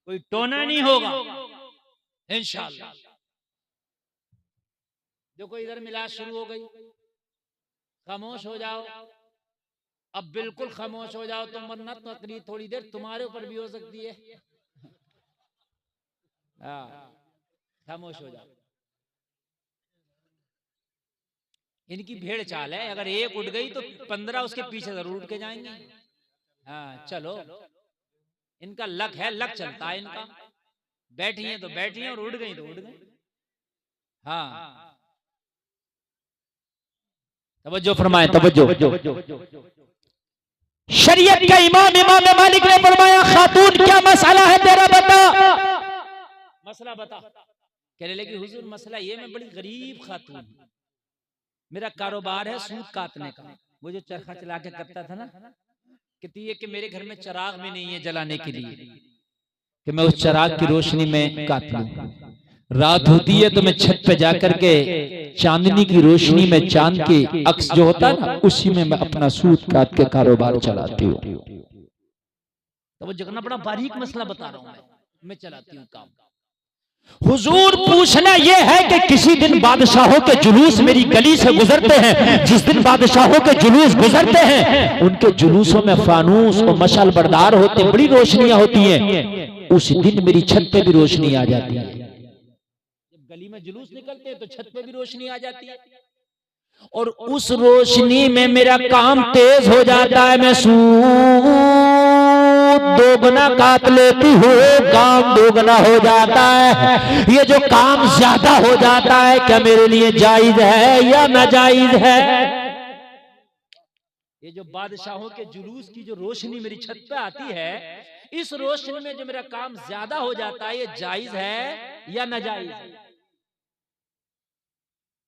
कोई टोना नहीं होगा इंशाल्लाह। देखो इधर मिलाद शुरू हो गई, खामोश हो जाओ, अब बिल्कुल खामोश हो जाओ, तो मन्नत तकरीर थोड़ी देर तुम्हारे ऊपर भी हो सकती है। खामोश हो जाओ। इनकी भेड़ चाल है, अगर एक उठ गई तो 15 उसके पीछे जरूर उठ के जाएंगे। हाँ चलो, इनका लक है, लक चलता है इनका, बैठी हैं तो बैठी हैं, और उड़ गई तो उड़ गई। हाँ तवज्जो फरमाएं, तवज्जो। शरीयत का इमाम इमाम मालिक ने फरमाया, खातून क्या मसला है तेरा, बता। मसला बता। कहने लगी हुजूर मसला ये, मैं बड़ी गरीब खातून हूँ, मेरा कारोबार है सूत काटने का। वो जो चरखा चला के करता था ना, कहती है कि मेरे घर में चिराग भी नहीं है जलाने के लिए कि मैं उस चिराग की रोशनी में काट लूं। रात होती है तो मैं छत पे जाकर के चांदनी की रोशनी में चांद के अक्स जो होता है ना, उसी में मैं अपना सूत काट के कारोबार चलाती हूँ। तो वो जगना बड़ा बारीक मसला बता रहा हूँ, मैं चलाती हूँ काम। हुजूर पूछना यह है कि किसी दिन बादशाहों के जुलूस मेरी गली से गुजरते हैं, जिस दिन बादशाहों के जुलूस गुजरते हैं उनके जुलूसों में फानूस और मशाल बरदार होते, बड़ी रोशनियां होती हैं, उस दिन मेरी छत पे भी रोशनी आ जाती है। जब गली में जुलूस निकलते हैं तो छत पे भी रोशनी आ जाती है, और उस रोशनी में मेरा काम तेज हो जाता है, मैं दोगुना काट लेती हूँ, काम दोगुना हो जाता है। ये जो काम ज्यादा हो जाता है क्या मेरे लिए जायज है या नाजायज है? ये जो बादशाहों के जुलूस की जो रोशनी मेरी छत पे आती है, इस रोशनी में जो मेरा काम ज्यादा हो जाता है, ये जायज है या नाजायज है?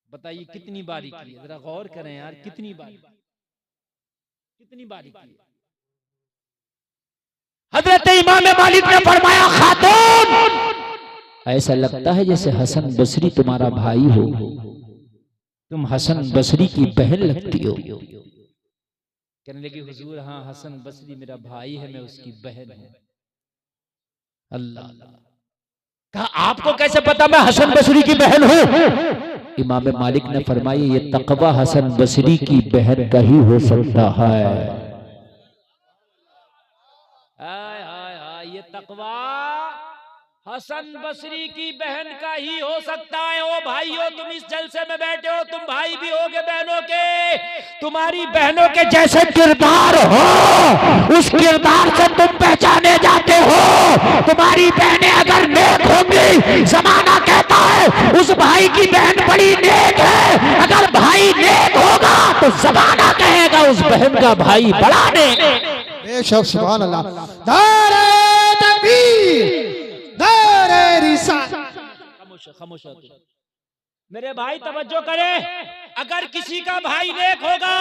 बताइए कितनी बारीकी है, जरा गौर करें यार, कितनी बारीकी, कितनी बारीकी है। हजरत इमाम मालिक ने फरमाया, खातून ऐसा लगता है जैसे हसन बसरी तुम्हारा भाई हो, तुम हसन बसरी की बहन लगती हो। कहने लगी हुजूर हाँ हसन बसरी मेरा भाई है, मैं उसकी बहन हूँ। अल्लाह। कहा आपको कैसे पता मैं हसन बसरी की बहन हूँ? इमाम मालिक ने फरमाया, ये तकवा हसन बसरी की बहन का ही हो सकता है। हाय हाय हाय, ये तकवा हसन बसरी की बहन का ही हो सकता है। ओ भाइयों, तुम इस जलसे में बैठे हो, तुम भाई भी होगे बहनों के, तुम्हारी बहनों के जैसे किरदार हो उस किरदार से तुम पहचाने जाते हो। तुम्हारी बहनें अगर नेक होंगी, जमाना कहता है उस भाई की बहन बड़ी नेक है, अगर भाई नेक होगा तो जमाना कहेगा उस बहन का भाई बड़ा नेक। बेशक सुभान अल्लाह। नारे तकबीर, नारे रिसालत। खामोश खामोश। मेरे भाई तवज्जो करे, अगर किसी का भाई नेक होगा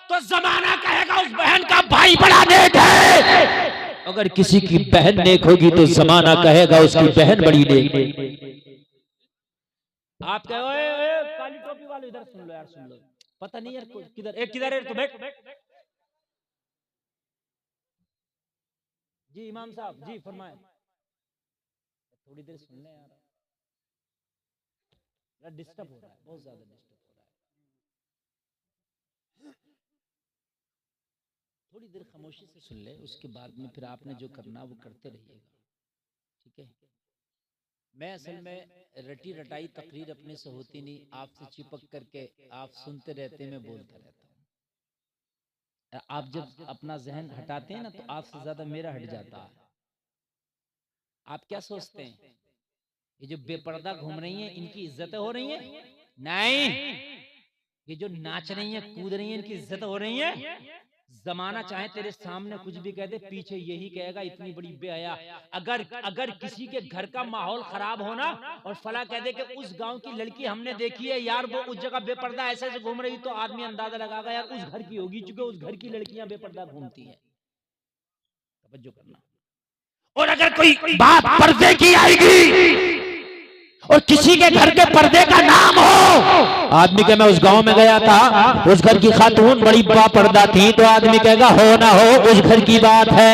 तो जमाना कहेगा उस बहन का भाई बड़ा नेक है। अगर किसी की बहन नेक होगी तो जमाना कहेगा उसकी बहन बड़ी नेक। आप कहो काली टोपी वाले इधर सुन लो यार, सुन लो, पता नहीं यार किधर किधर है, तो बैठ। जी इमाम साहब जी फरमाए, थोड़ी देर सुन ले यार, डिस्टर्ब हो रहा है, बहुत ज्यादा डिस्टर्ब हो रहा है। थोड़ी देर खामोशी से सुन ले, उसके बाद में फिर आपने जो करना वो करते रहिएगा, ठीक है। मैं असल में रटी रटाई तकरीर अपने से होती नहीं, आपसे चिपक करके आप सुनते रहते, मैं बोलता रहता हूँ। आप जब अपना जहन हटाते हैं ना तो आपसे ज्यादा मेरा हट जाता है। आप क्या सोचते हैं ये जो बेपर्दा घूम रही हैं इनकी इज्जतें हो रही हैं? नहीं, ये जो नाच रही हैं कूद रही हैं इनकी इज्जत हो रही है। जमाना चाहे तेरे सामने कुछ भी कह दे, पीछे यही कहेगा इतनी बड़ी बेहया। अगर अगर किसी के घर का माहौल खराब होना और फला कह दे कि उस गांव की लड़की हमने देखी है यार, वो उस जगह बेपर्दा ऐसे ऐसे घूम रही, तो आदमी अंदाजा लगाएगा यार उस घर की होगी, क्योंकि उस घर की लड़कियां बेपर्दा घूमती हैं। तवज्जो करना। और अगर कोई बात पर्दे की आएगी और किसी के घर के पर्दे का नाम हो, आदमी के मैं उस गांव में गया था, उस घर की खातून बड़ी बापर्दा थी, तो आदमी कहेगा हो ना हो उस घर की बात है।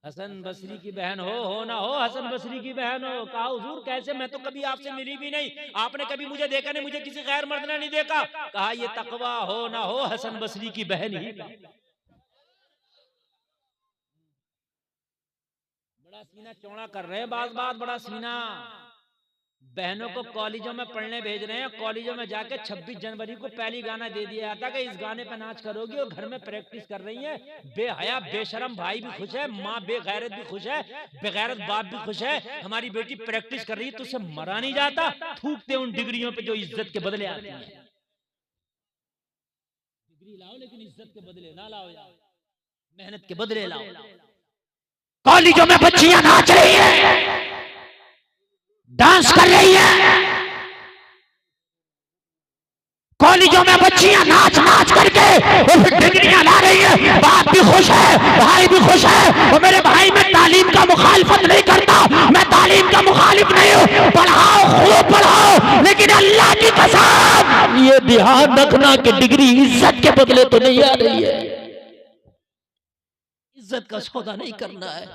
हसन बसरी की बहन हो ना हो, हसन बसरी की बहन हो। कहा हुजूर कैसे, मैं तो कभी आपसे मिली भी नहीं, आपने कभी मुझे देखा नहीं, मुझे किसी गैर मर्द ने नहीं देखा। कहा ये तकवा हो ना हो हसन बसरी की बहन ही। बड़ा सीना चौड़ा कर रहे हैं, बात बड़ा सीना। बहनों को कॉलेजों में पढ़ने भेज रहे हैं, कॉलेजों में जाके 26 जनवरी को पहली गाना दे दिया जाता कि इस गाने पे नाच करोगी, और घर में प्रैक्टिस कर रही है। बेहया बेशरम भाई भी खुश है, माँ बेगैरत भी खुश है, बेगैरत बाप भी खुश है। हमारी बेटी प्रैक्टिस कर रही है, तो उसे मरा नहीं जाता। थूकते उन डिग्रियों पे जो इज्जत के बदले आती है। डिग्री लाओ लेकिन इज्जत के बदले ना लाओ यार, मेहनत के बदले लाओ। कॉलेजों में बच्चियां नाच रही हैं, डांस कर रही हैं, कॉलेजों में बच्चियां नाच नाच करके वो फिर डिग्रियां ला रही है। बाप भी खुश है, भाई भी खुश है। और मेरे भाई मैं तालीम का मुखालिफत नहीं करता, मैं तालीम का मुखालिफ नहीं हूँ, पढ़ाओ खूब पढ़ाओ, लेकिन अल्लाह की कसम ये ध्यान रखना कि डिग्री इज्जत के बदले तो नहीं आ रही है। इज्जत का सौदा नहीं करना है।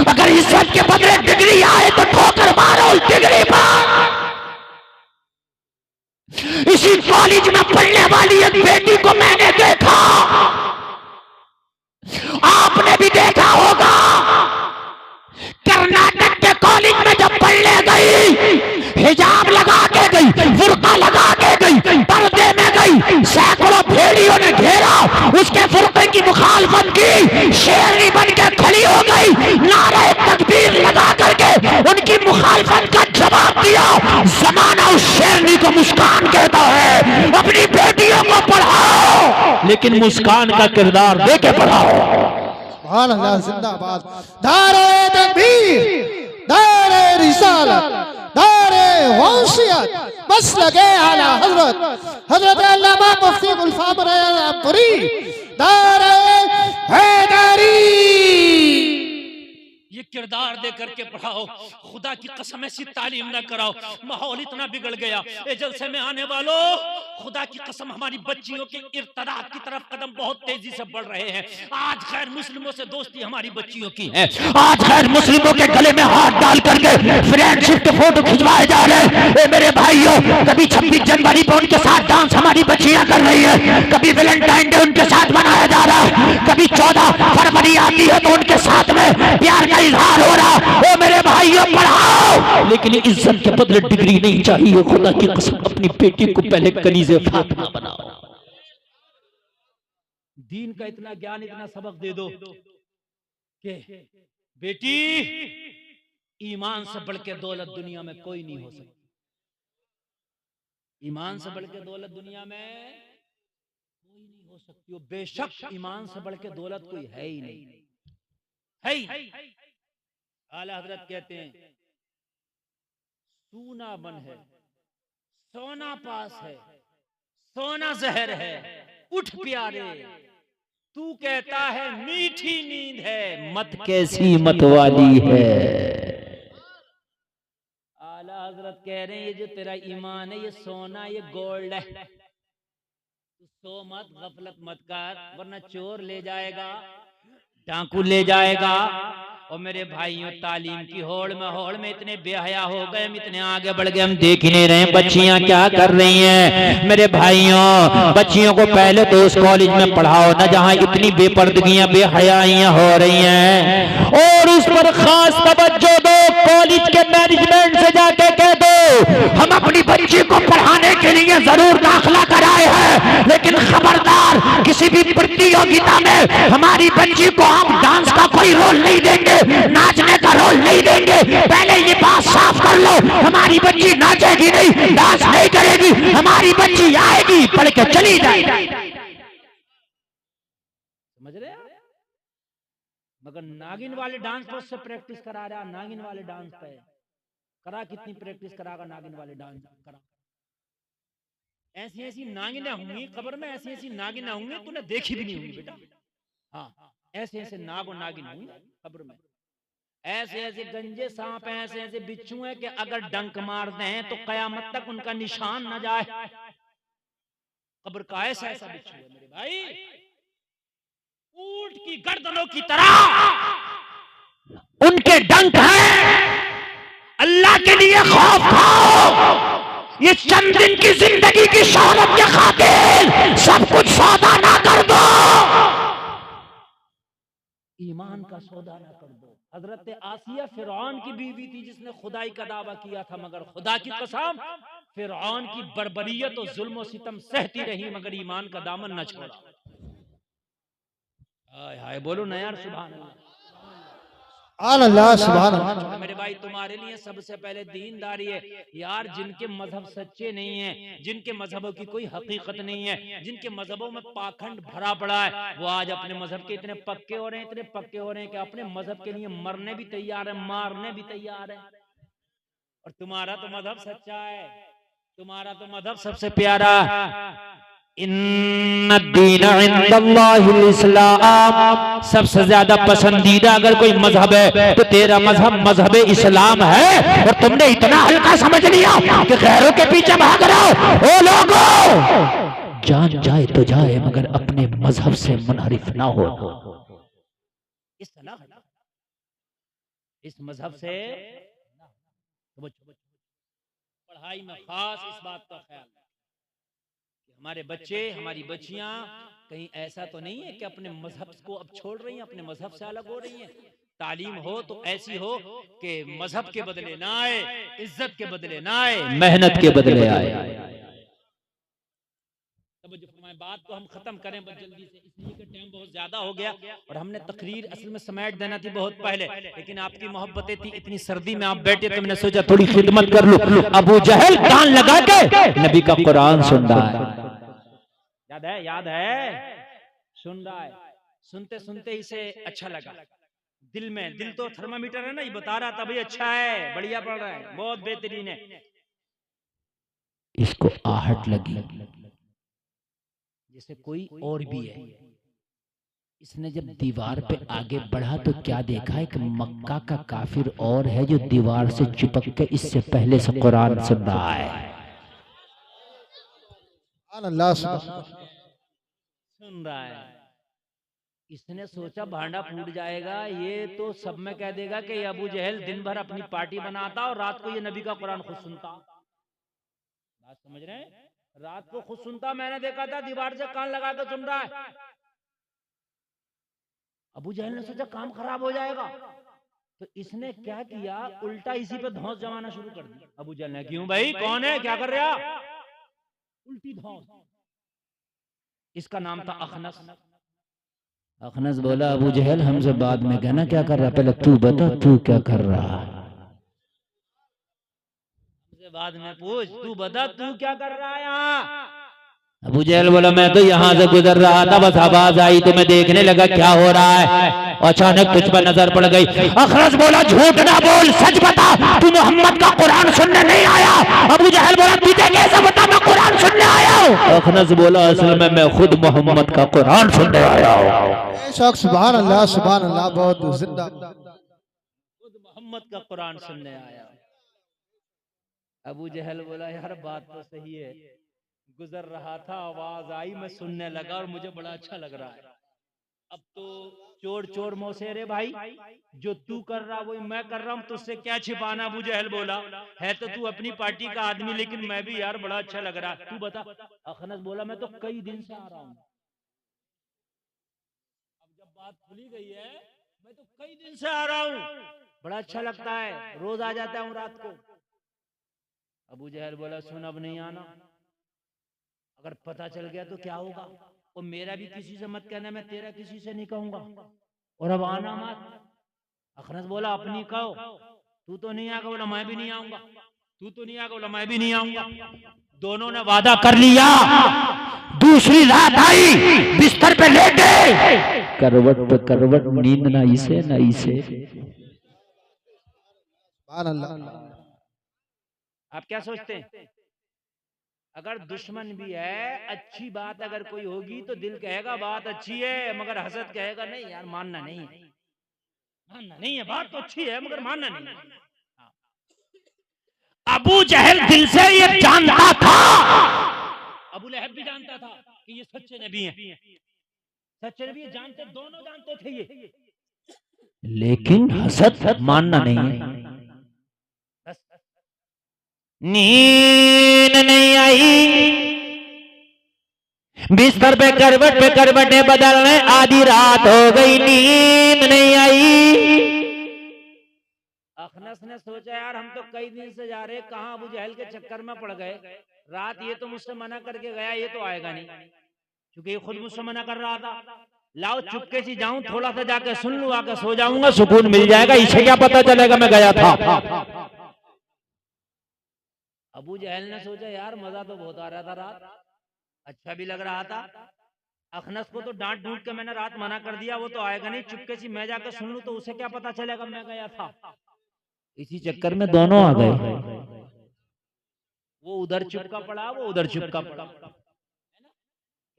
अगर इज्जत के बदले डिग्री आए तो ठोकर मारो डिग्री पर। इसी कॉलेज में पढ़ने वाली एक बेटी को मैंने देखा, आपने भी देखा होगा। कर्नाटक के कॉलेज में जब पढ़ने गई, हिजाब लगा के गई, बुर्का लगा के गई, पर्दे में गई, सैकड़ों भेड़ियों ने घेरा, उसके बुर्के की मुखालफत की, शेरनी बन के खड़ी हो गई, नारे तकबीर लगा करके उनकी मुखालफत का जवाब दिया। जमाना उस शेरनी को मुस्कान कहता है। अपनी बेटियों को पढ़ाओ, लेकिन मुस्कान का किरदार देके पढ़ाओ। सुभान अल्लाह, जिंदाबाद। दारे तकबीर, दारे रिसालत, दारे वंशियत, बस लगे आला हजरत अल्लामा मुफ्ती गुलफाम रयापुरी, दारे हैदरी। ये किरदार दे करके पढ़ाओ, खुदा की कसम ऐसी तालीम ना कराओ। माहौल इतना बिगड़ गया, ए जलसे में आने वालों, खुदा की कसम हमारी बच्चियों के इर्तदाद की तरफ कदम बहुत तेजी से बढ़ रहे हैं। आज गैर मुस्लिमों से दोस्ती हमारी बच्चियों की है। आज गैर मुस्लिमों के गले में हाथ डाल करके फ्रेंडशिप के फोटो खिंचवाए जा रहे हैं। ए मेरे भाइयों, कभी 26 जनवरी पर उनके साथ डांस हमारी बच्चियां कर रही है, कभी वैलेंटाइन डे उनके साथ मनाया जा रहा है, कभी 14 फरवरी आती है तो उनके साथ में प्यार का इजहार हो रहा। ओ मेरे भाइयों, पढ़ाओ, लेकिन इज्जत के बदले डिग्री नहीं चाहिए। खुदा की कसम अपनी बेटी को पहले कनीज़े फातिमा बनाओ। दीन का इतना ज्ञान, इतना सबक दे दो कि बेटी ईमान से बढ़ के दौलत दुनिया में कोई नहीं हो सकती। ईमान से बढ़ के दौलत दुनिया में कोई नहीं हो सकती। वो बेशक ईमान से बढ़ के दौलत कोई है ही नहीं, है ही नहीं। आला हजरत कहते हैं सूना बन है, सोना पास है, सोना जहर है, उठ प्यारे तू कहता है मीठी नींद है, मत कैसी मत वाली है। आला हजरत कह रहे हैं ये जो तेरा ईमान है, ये सोना, ये गोल्ड है, तू सो मत, गफलत मत कर, वरना चोर ले जाएगा, डाकू ले जाएगा। और मेरे भाइयों तालीम की होड़ में इतने बेहया हो गए, हम इतने आगे बढ़ गए, हम देख ही नहीं रहे बच्चियां क्या कर रही हैं। मेरे भाइयों बच्चियों को पहले तो उस कॉलेज में पढ़ाओ ना जहां इतनी बेपर्दगियां बेहयाइयां हो रही हैं, और उस पर खास तवज्जो दो। कॉलेज के मैनेजमेंट से जाके कह दो हम अपनी बच्ची को पढ़ाने के लिए जरूर दाखिला कराए हैं, लेकिन खबरदार किसी भी प्रतियोगिता में हमारी बच्ची को हम डांस का कोई रोल नहीं देंगे, नाचने का रोल नहीं देंगे। पहले ये बात साफ कर लो, हमारी बच्ची नाचेगी नहीं, डांस नहीं करेगी, हमारी बच्ची आएगी पढ़ के चली जाएगी। समझ रहे हैं? मगर नागिन वाले डांस पर उससे प्रैक्टिस करा रहा, नागिन वाले डांस पे करा, कितनी प्रैक्टिस करागा नागिन वाले डांस करा। ऐसी ऐसी नागिनें होंगी कब्र में, ऐसी ऐसी नागिनें होंगी तूने देखी भी नहीं होंगी बेटा। हाँ, ऐसे ऐसे नाग और नागिन होंगी कब्र में। ऐसे ऐसे गंजे सांप हैं, ऐसे ऐसे बिच्छू हैं कि अगर डंक मार दें तो कयामत तक उनका निशान न जाए। कब्र का ऐसा ऐसा बिच्छू है मेरे भाई, ऊंट की गर्दनों की तरह उनके डंक हैं। अल्लाह के लिए खौफ खाओ। ये चंद दिन की जिंदगी की शोहरत के खातिर सब कुछ सौदा ना कर दो, ईमान का सौदा ना कर दो। हजरत आसिया फिरौन की बीवी थी जिसने खुदाई का दावा किया था, मगर खुदा की कसम फिरौन की बर्बरियत और जुल्म और सितम सहती रही, मगर ईमान का दामन न छोड़ा। हाय हाय बोलो ना यार, सुभान अल्लाह सुभान अल्लाह। मेरे भाई तुम्हारे लिए सबसे पहले दीनदारी है यार। जिनके मजहब सच्चे नहीं है, जिनके मजहबों की कोई हकीकत नहीं है, जिनके मजहबों में पाखंड भरा पड़ा है, वो आज अपने मजहब के इतने पक्के हो रहे हैं, इतने पक्के हो रहे हैं कि अपने मजहब के लिए मरने भी तैयार है, मारने भी तैयार है। और तुम्हारा तो मजहब सच्चा है, तुम्हारा तो मजहब सबसे प्यारा। इस्लाम, सबसे ज्यादा पसंदीदा अगर कोई मजहब है तो तेरा मजहब मजहब इस्लाम है। और तुमने इतना हल्का समझ लिया कि गैरों के पीछे भाग रहे हो। ओ लोगों, जान जाए तो जाए मगर अपने मजहब से मुनहरिफ ना हो। इस मजहब से पढ़ाई में खास इस बात का ख्याल, हमारे बच्चे हमारी बच्चियां कहीं ऐसा तो नहीं है कि अपने मजहब को अब छोड़ रही हैं, अपने मजहब से अलग हो रही हैं। तालीम हो तो ऐसी हो कि मजहब के बदले ना आए, इज्जत के बदले ना आए, मेहनत के बदले आए। बात को हम खत्म करें बस जल्दी से, इसलिए कि टाइम बहुत ज्यादा हो गया और हमने तकरीर असल में समेट देना थी बहुत पहले, लेकिन आपकी मोहब्बतें थी, इतनी सर्दी में आप बैठे तो मैंने सोचा थोड़ी खिदमत कर लूं। अबू जहल कान लगा के नबी का कुरान सुन रहा है, याद है सुन रहा है। सुनते सुनते इसे अच्छा लगा, दिल तो थर्मामीटर है ना, ये बता रहा था भाई अच्छा है, बढ़िया पढ़ रहा है, बहुत बेहतरीन है। इसको आहट लगी जैसे कोई और भी है। इसने जब दीवार पे आगे बढ़ा तो क्या देखा, एक मक्का का काफिर और है जो दीवार से चिपक के इससे पहले से कुरान सुन रहा है। सुन रहा है। इसने सोचा भांडा फूट जाएगा, ये तो सब में कह देगा कि अबू जहल दिन भर अपनी पार्टी बनाता और रात को ये नबी का कुरान खुद सुनता। बात समझ रहे हैं? रात को खुद सुनता, मैंने देखा था दीवार से कान लगा के सुन रहा है। अबू जहल ने सोचा काम खराब हो जाएगा, तो इसने क्या किया, उल्टा इसी पे धौंस जमाना शुरू कर दिया। अबू जहल ने, क्यों भाई कौन है, क्या कर रहा, उल्टी धौंस। इसका नाम था अखनस। अखनस बोला अबू जहल हमसे बाद में कहना क्या कर रहा, पहले तू बता तू क्या कर रहा, बाद में पूछ, तू बता तू क्या कर रहा है यहाँ। अबू जहल बोला मैं तो यहाँ से गुजर रहा था, बस आवाज आई तो मैं देखने लगा क्या हो रहा है, अचानक तुझ पर नजर पड़ गई। अखनस बोला झूठ ना बोल, सच बता, तू मोहम्मद का कुरान सुनने नहीं आया। अबू जहल बोला तुझे कैसे बता मैं कुरान सुनने आया हूँ। अखनस बोला असल में मैं खुद मोहम्मद का कुरान सुनने आया हूँ। सुभान अल्लाह, बहुत जिंदा, खुद मोहम्मद का कुरान सुनने आया। अबू जहल बोला यार बात तो सही है, गुजर रहा था आवाज आई मैं सुनने लगा और मुझे बड़ा अच्छा लग रहा है। अब तो चोर चोर मौसेरे भाई, जो तू कर रहा वही मैं कर रहा हूँ, तुझसे क्या छिपाना। अबू जहल बोला, है तो तू अपनी पार्टी का आदमी, लेकिन मैं भी यार बड़ा अच्छा लग रहा, तू बता। अखनस बोला, मैं तो कई दिन से आ रहा हूँ। अब जब बात खुली गई है, मैं तो कई दिन से आ रहा हूँ, बड़ा अच्छा लगता है, रोज आ जाता हूँ रात को। अबू जहल बोला, सुन अब नहीं आना, अगर पता चल गया तो क्या होगा, और मेरा भी किसी से मत कहना, मैं तेरा किसी से नहीं कहूंगा, और अब आना मत। अखनस बोला, अपनी कहो, तू तो नहीं आएगा, बोला मैं भी नहीं आऊंगा, तू तो नहीं आएगा, बोला मैं भी नहीं आऊंगा। दोनों ने वादा कर लिया। दूसरी रात आई, बिस्तर पे लेटे, करवट पे करवट, नींद ना इसे ना इसे। सुभान अल्लाह। आप क्या सोचते हैं, अगर दुश्मन भी है, अच्छी बात अगर कोई होगी तो दिल कहेगा बात अच्छी है, मगर हसद कहेगा नहीं यार मानना नहीं है, मानना नहीं है, बात तो अच्छी है मगर मानना नहीं है। अबू जहल दिल से ये जानता था, अबू लहब भी जानता था कि ये सच्चे नबी हैं, सच्चे नबी जानते, दोनों जानते थे ये, लेकिन हसद मानना नहीं है। नींद नहीं आई, बिस्तर पे करवटें बदलने, आधी रात हो गई, नींद नहीं आई। अखनस ने सोचा, यार हम तो कई दिन से जा रहे, कहां अबू जहल के चक्कर में पड़ गए, रात ये तो मुझसे मना करके गया, ये तो आएगा नहीं, क्योंकि ये खुद मुझसे मना कर रहा था। लाओ चुपके से जाऊं, थोड़ा सा जाके सुन लूं, आके सो जाऊंगा, सुकून मिल जाएगा, इसे क्या पता चलेगा मैं गया था। अबू जहल ने सोचा, यार मजा तो बहुत आ रहा था, रात अच्छा भी लग रहा था, अखनस को तो डांट ढूंढ के मैंने रात मना कर दिया, वो तो आएगा नहीं, चुपके से मैं जाकर सुन लूं तो उसे क्या पता चलेगा मैं गया था। इसी चक्कर में दोनों आ गए, वो उधर चुपका पड़ा, वो उधर चुपका पड़ा।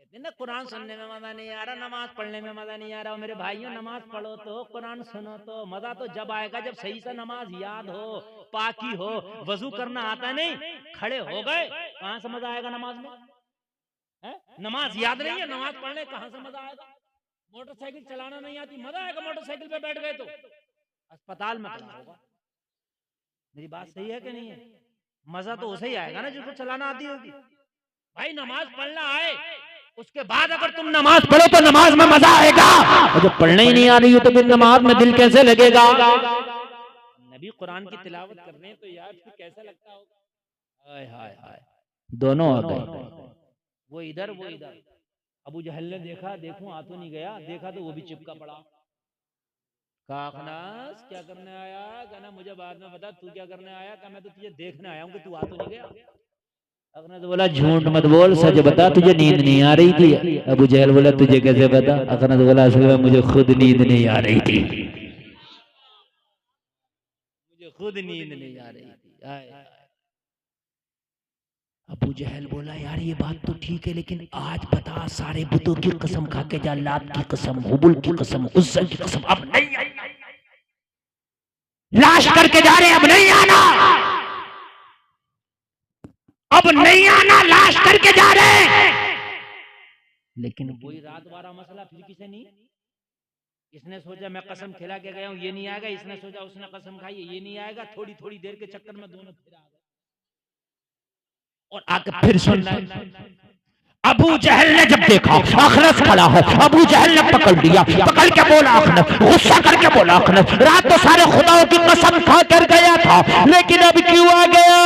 कहते ना, कुरान सुनने में मजा नहीं आ रहा, नमाज पढ़ने में मजा नहीं आ रहा। मेरे भाइयों, नमाज पढ़ो तो, कुरान सुनो तो, मजा तो जब आएगा जब सही से नमाज याद हो, पाकी हो, वजू करना आता नहीं, खड़े हो गए, कहां से मजा आएगा नमाज में, है? नमाज याद नहीं है, नमाज पढ़ने कहां से मजा आएगा। मोटरसाइकिल चलाना नहीं आती, मजा आएगा मोटरसाइकिल पे बैठ गए तो, अस्पताल में करना होगा। मेरी बात सही है कि नहीं है? मजा तो उसे ही आएगा ना जिसको चलाना आती होगी। भाई नमाज पढ़ना आए, उसके बाद अगर तुम नमाज पढ़ो तो नमाज में मजा आएगा, और जब पढ़ना ही नहीं आ रही हो तो फिर नमाज में दिल कैसे लगेगा। नबी कुरान की तिलावत कर रहे हैं तो यार फिर कैसा लगता होगा। हाय हाय हाय, दोनों आ गए, वो इधर वो इधर। अबू जहल ने देखा, देखूं आ तो नहीं गया, देखा तो वो भी चिपका पड़ा। कहा, अखनस क्या करने आया? कहना मुझे बाद में बता, तू क्या करने आया? कहा मैं तो तुझे देखने आया हूँ कि तू आ तो नहीं गया। अखनस बोला, झूठ मत बोल, सच बता, तुझे नींद नहीं आ रही थी। अबू जहल बोला, तुझे कैसे पता? अखनस बोला, असल में मुझे खुद नींद नहीं आ रही थी, मुझे खुद नींद नहीं आ रही थी। अबू जहल बोला, यार ये बात तो ठीक है, लेकिन आज बता, सारे बुतों की कसम खा के जा, लात की कसम, हुबुल की कसम, उज्जा की कसम, अब नहीं आई, लाश करके जा रहे, अब नहीं आना, अब नहीं आना, लाश करके जा रहे। लेकिन वही रात वाला मसला फिर किसे नहीं। इसने सोचा मैं कसम खिला के गया हूं, ये नहीं आएगा, इसने सोचा उसने कसम खाई है, ये नहीं आएगा। थोड़ी थोड़ी देर के चक्कर में दोनों फिर आ गए और आके फिर सुनना। अबू जहल ने जब देखा अखनस खड़ा है, अबू जहल ने पकड़ लिया, पकड़ के बोला अखनस, गुस्सा करके बोला अखनस, रात तो सारे खुदाओं की कसम खा कर गया था, लेकिन अब क्यों आ गया?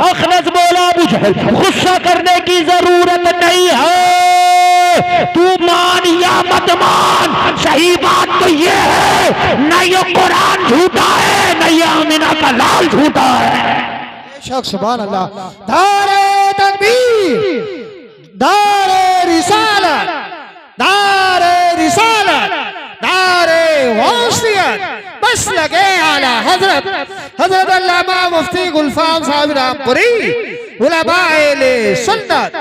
अखनस बोला, अबू जहल गुस्सा करने की जरूरत नहीं है, तू मान या मत मान, सही बात तो ये है, न ये कुरान झूठा है, न ये आमिना का लाल झूठा है। सुभान अल्लाह। दारे तकबीर, दारे रिसालत, दारे रिसालत, दारे वासियत, बस लगे आला हजरत हजरत अल्लामा मुफ्ती गुलफाम साहब रामपुरी उलमाए ले सुन्नत।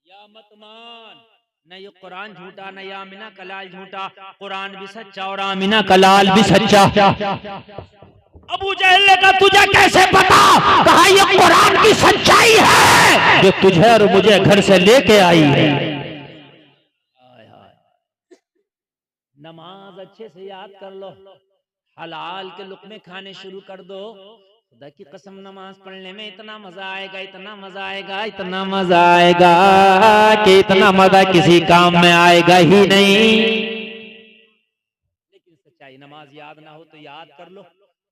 या मत मान, न ये कुरान झूठा, न ये आमिना का लाल झूठा, कुरान भी सच्चा और आमिना का लाल भी सच्चा। अबू जहल ने कहा, तुझे कैसे पता? कहा, ये कुरान की सच्चाई है जो तुझे और मुझे घर से लेके आई है। नमाज अच्छे से याद कर लो, हलाल के लुक़्मे खाने शुरू कर दो। खुदा की कसम नमाज पढ़ने में इतना मजा आएगा, इतना मजा आएगा, इतना मजा आएगा कि इतना मजा किसी काम में आएगा ही नहीं। लेकिन सच्चाई नमाज याद ना हो तो याद कर लो,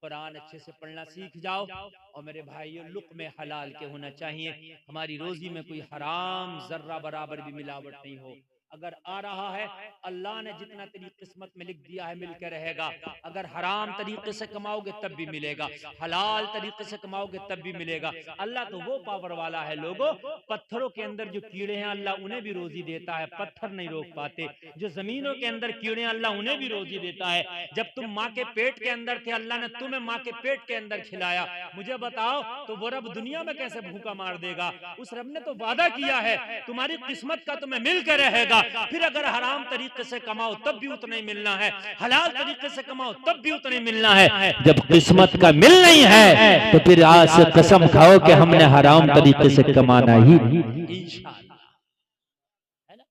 कुरान अच्छे से पढ़ना सीख जाओ। और मेरे भाइयों, लुक़्मे हलाल के होना चाहिए। हमारी रोजी में कोई हराम जर्रा बराबर भी मिलावट नहीं हो। अगर आ रहा है, अल्लाह ने जितना तेरी किस्मत में लिख दिया है मिलकर रहेगा। अगर हराम तरीके से कमाओगे तब भी मिलेगा, हलाल तरीके से कमाओगे तब भी मिलेगा। अल्लाह तो वो पावर वाला है लोगों, पत्थरों के अंदर जो कीड़े हैं अल्लाह उन्हें भी रोजी देता है, पत्थर नहीं रोक पाते। जो जमीनों के अंदर कीड़े हैं अल्लाह उन्हें भी रोजी देता है। जब तुम माँ के पेट के अंदर थे, अल्लाह ने तुम्हें माँ के पेट के अंदर खिलाया। मुझे बताओ, तो वो रब दुनिया में कैसे भूखा मार देगा? उस रब ने तो वादा किया है तुम्हारी किस्मत का तुम्हें मिल के रहेगा। फिर अगर हराम तरीके से कमाओ तब भी उतना ही मिलना है, हलाल तरीके से कमाओ तब भी उतना ही मिलना है। जब किस्मत का मिल नहीं है तो फिर आज से कसम खाओ कि हमने हराम तरीके से कमाना ही नहीं। इंशाअल्लाह, है ना?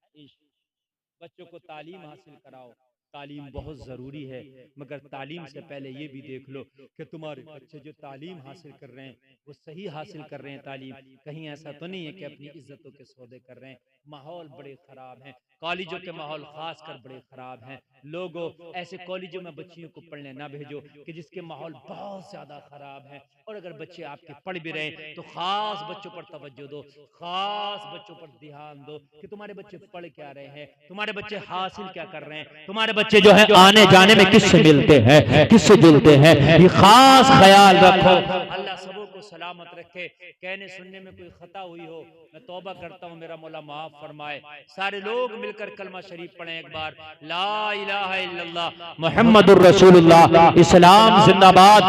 बच्चों को तालीम हासिल कराओ, तालीम बहुत जरूरी है। मगर तालीम से पहले ये भी देख लो कि तुम्हारे बच्चे जो तालीम हासिल कर रहे हैं वो सही हासिल कर रहे हैं तालीम। कहीं ऐसा तो नहीं है कि अपनी इज्जतों के सौदे कर रहे हैं। माहौल बड़े खराब हैं, कॉलेजों के माहौल खासकर बड़े खराब हैं। लोगों, ऐसे कॉलेजों में बच्चियों को पढ़ने ना भेजो कि जिसके माहौल बहुत ज्यादा खराब है। और अगर बच्चे आपके पढ़ भी रहे तो खास बच्चों पर तवज्जो दो, खास बच्चों पर ध्यान दो कि तुम्हारे बच्चे पढ़ क्या रहे हैं, तुम्हारे बच्चे हासिल क्या कर रहे हैं, तुम्हारे बच्चे जो है आने जाने में किससे मिलते हैं, किससे जुलते हैं, ये खास ख्याल रखो। अल्लाह सबों को सलामत रखे। कहने सुनने में कोई खता हुई हो मैं तौबा करता हूँ, मेरा मौला माफ फरमाए। सारे लोग मिलकर कलमा शरीफ पढ़ें एक बार, ला इलाहा इल्लल्लाह मुहम्मदुर रसूलुल्लाह। इस्लाम जिंदाबाद।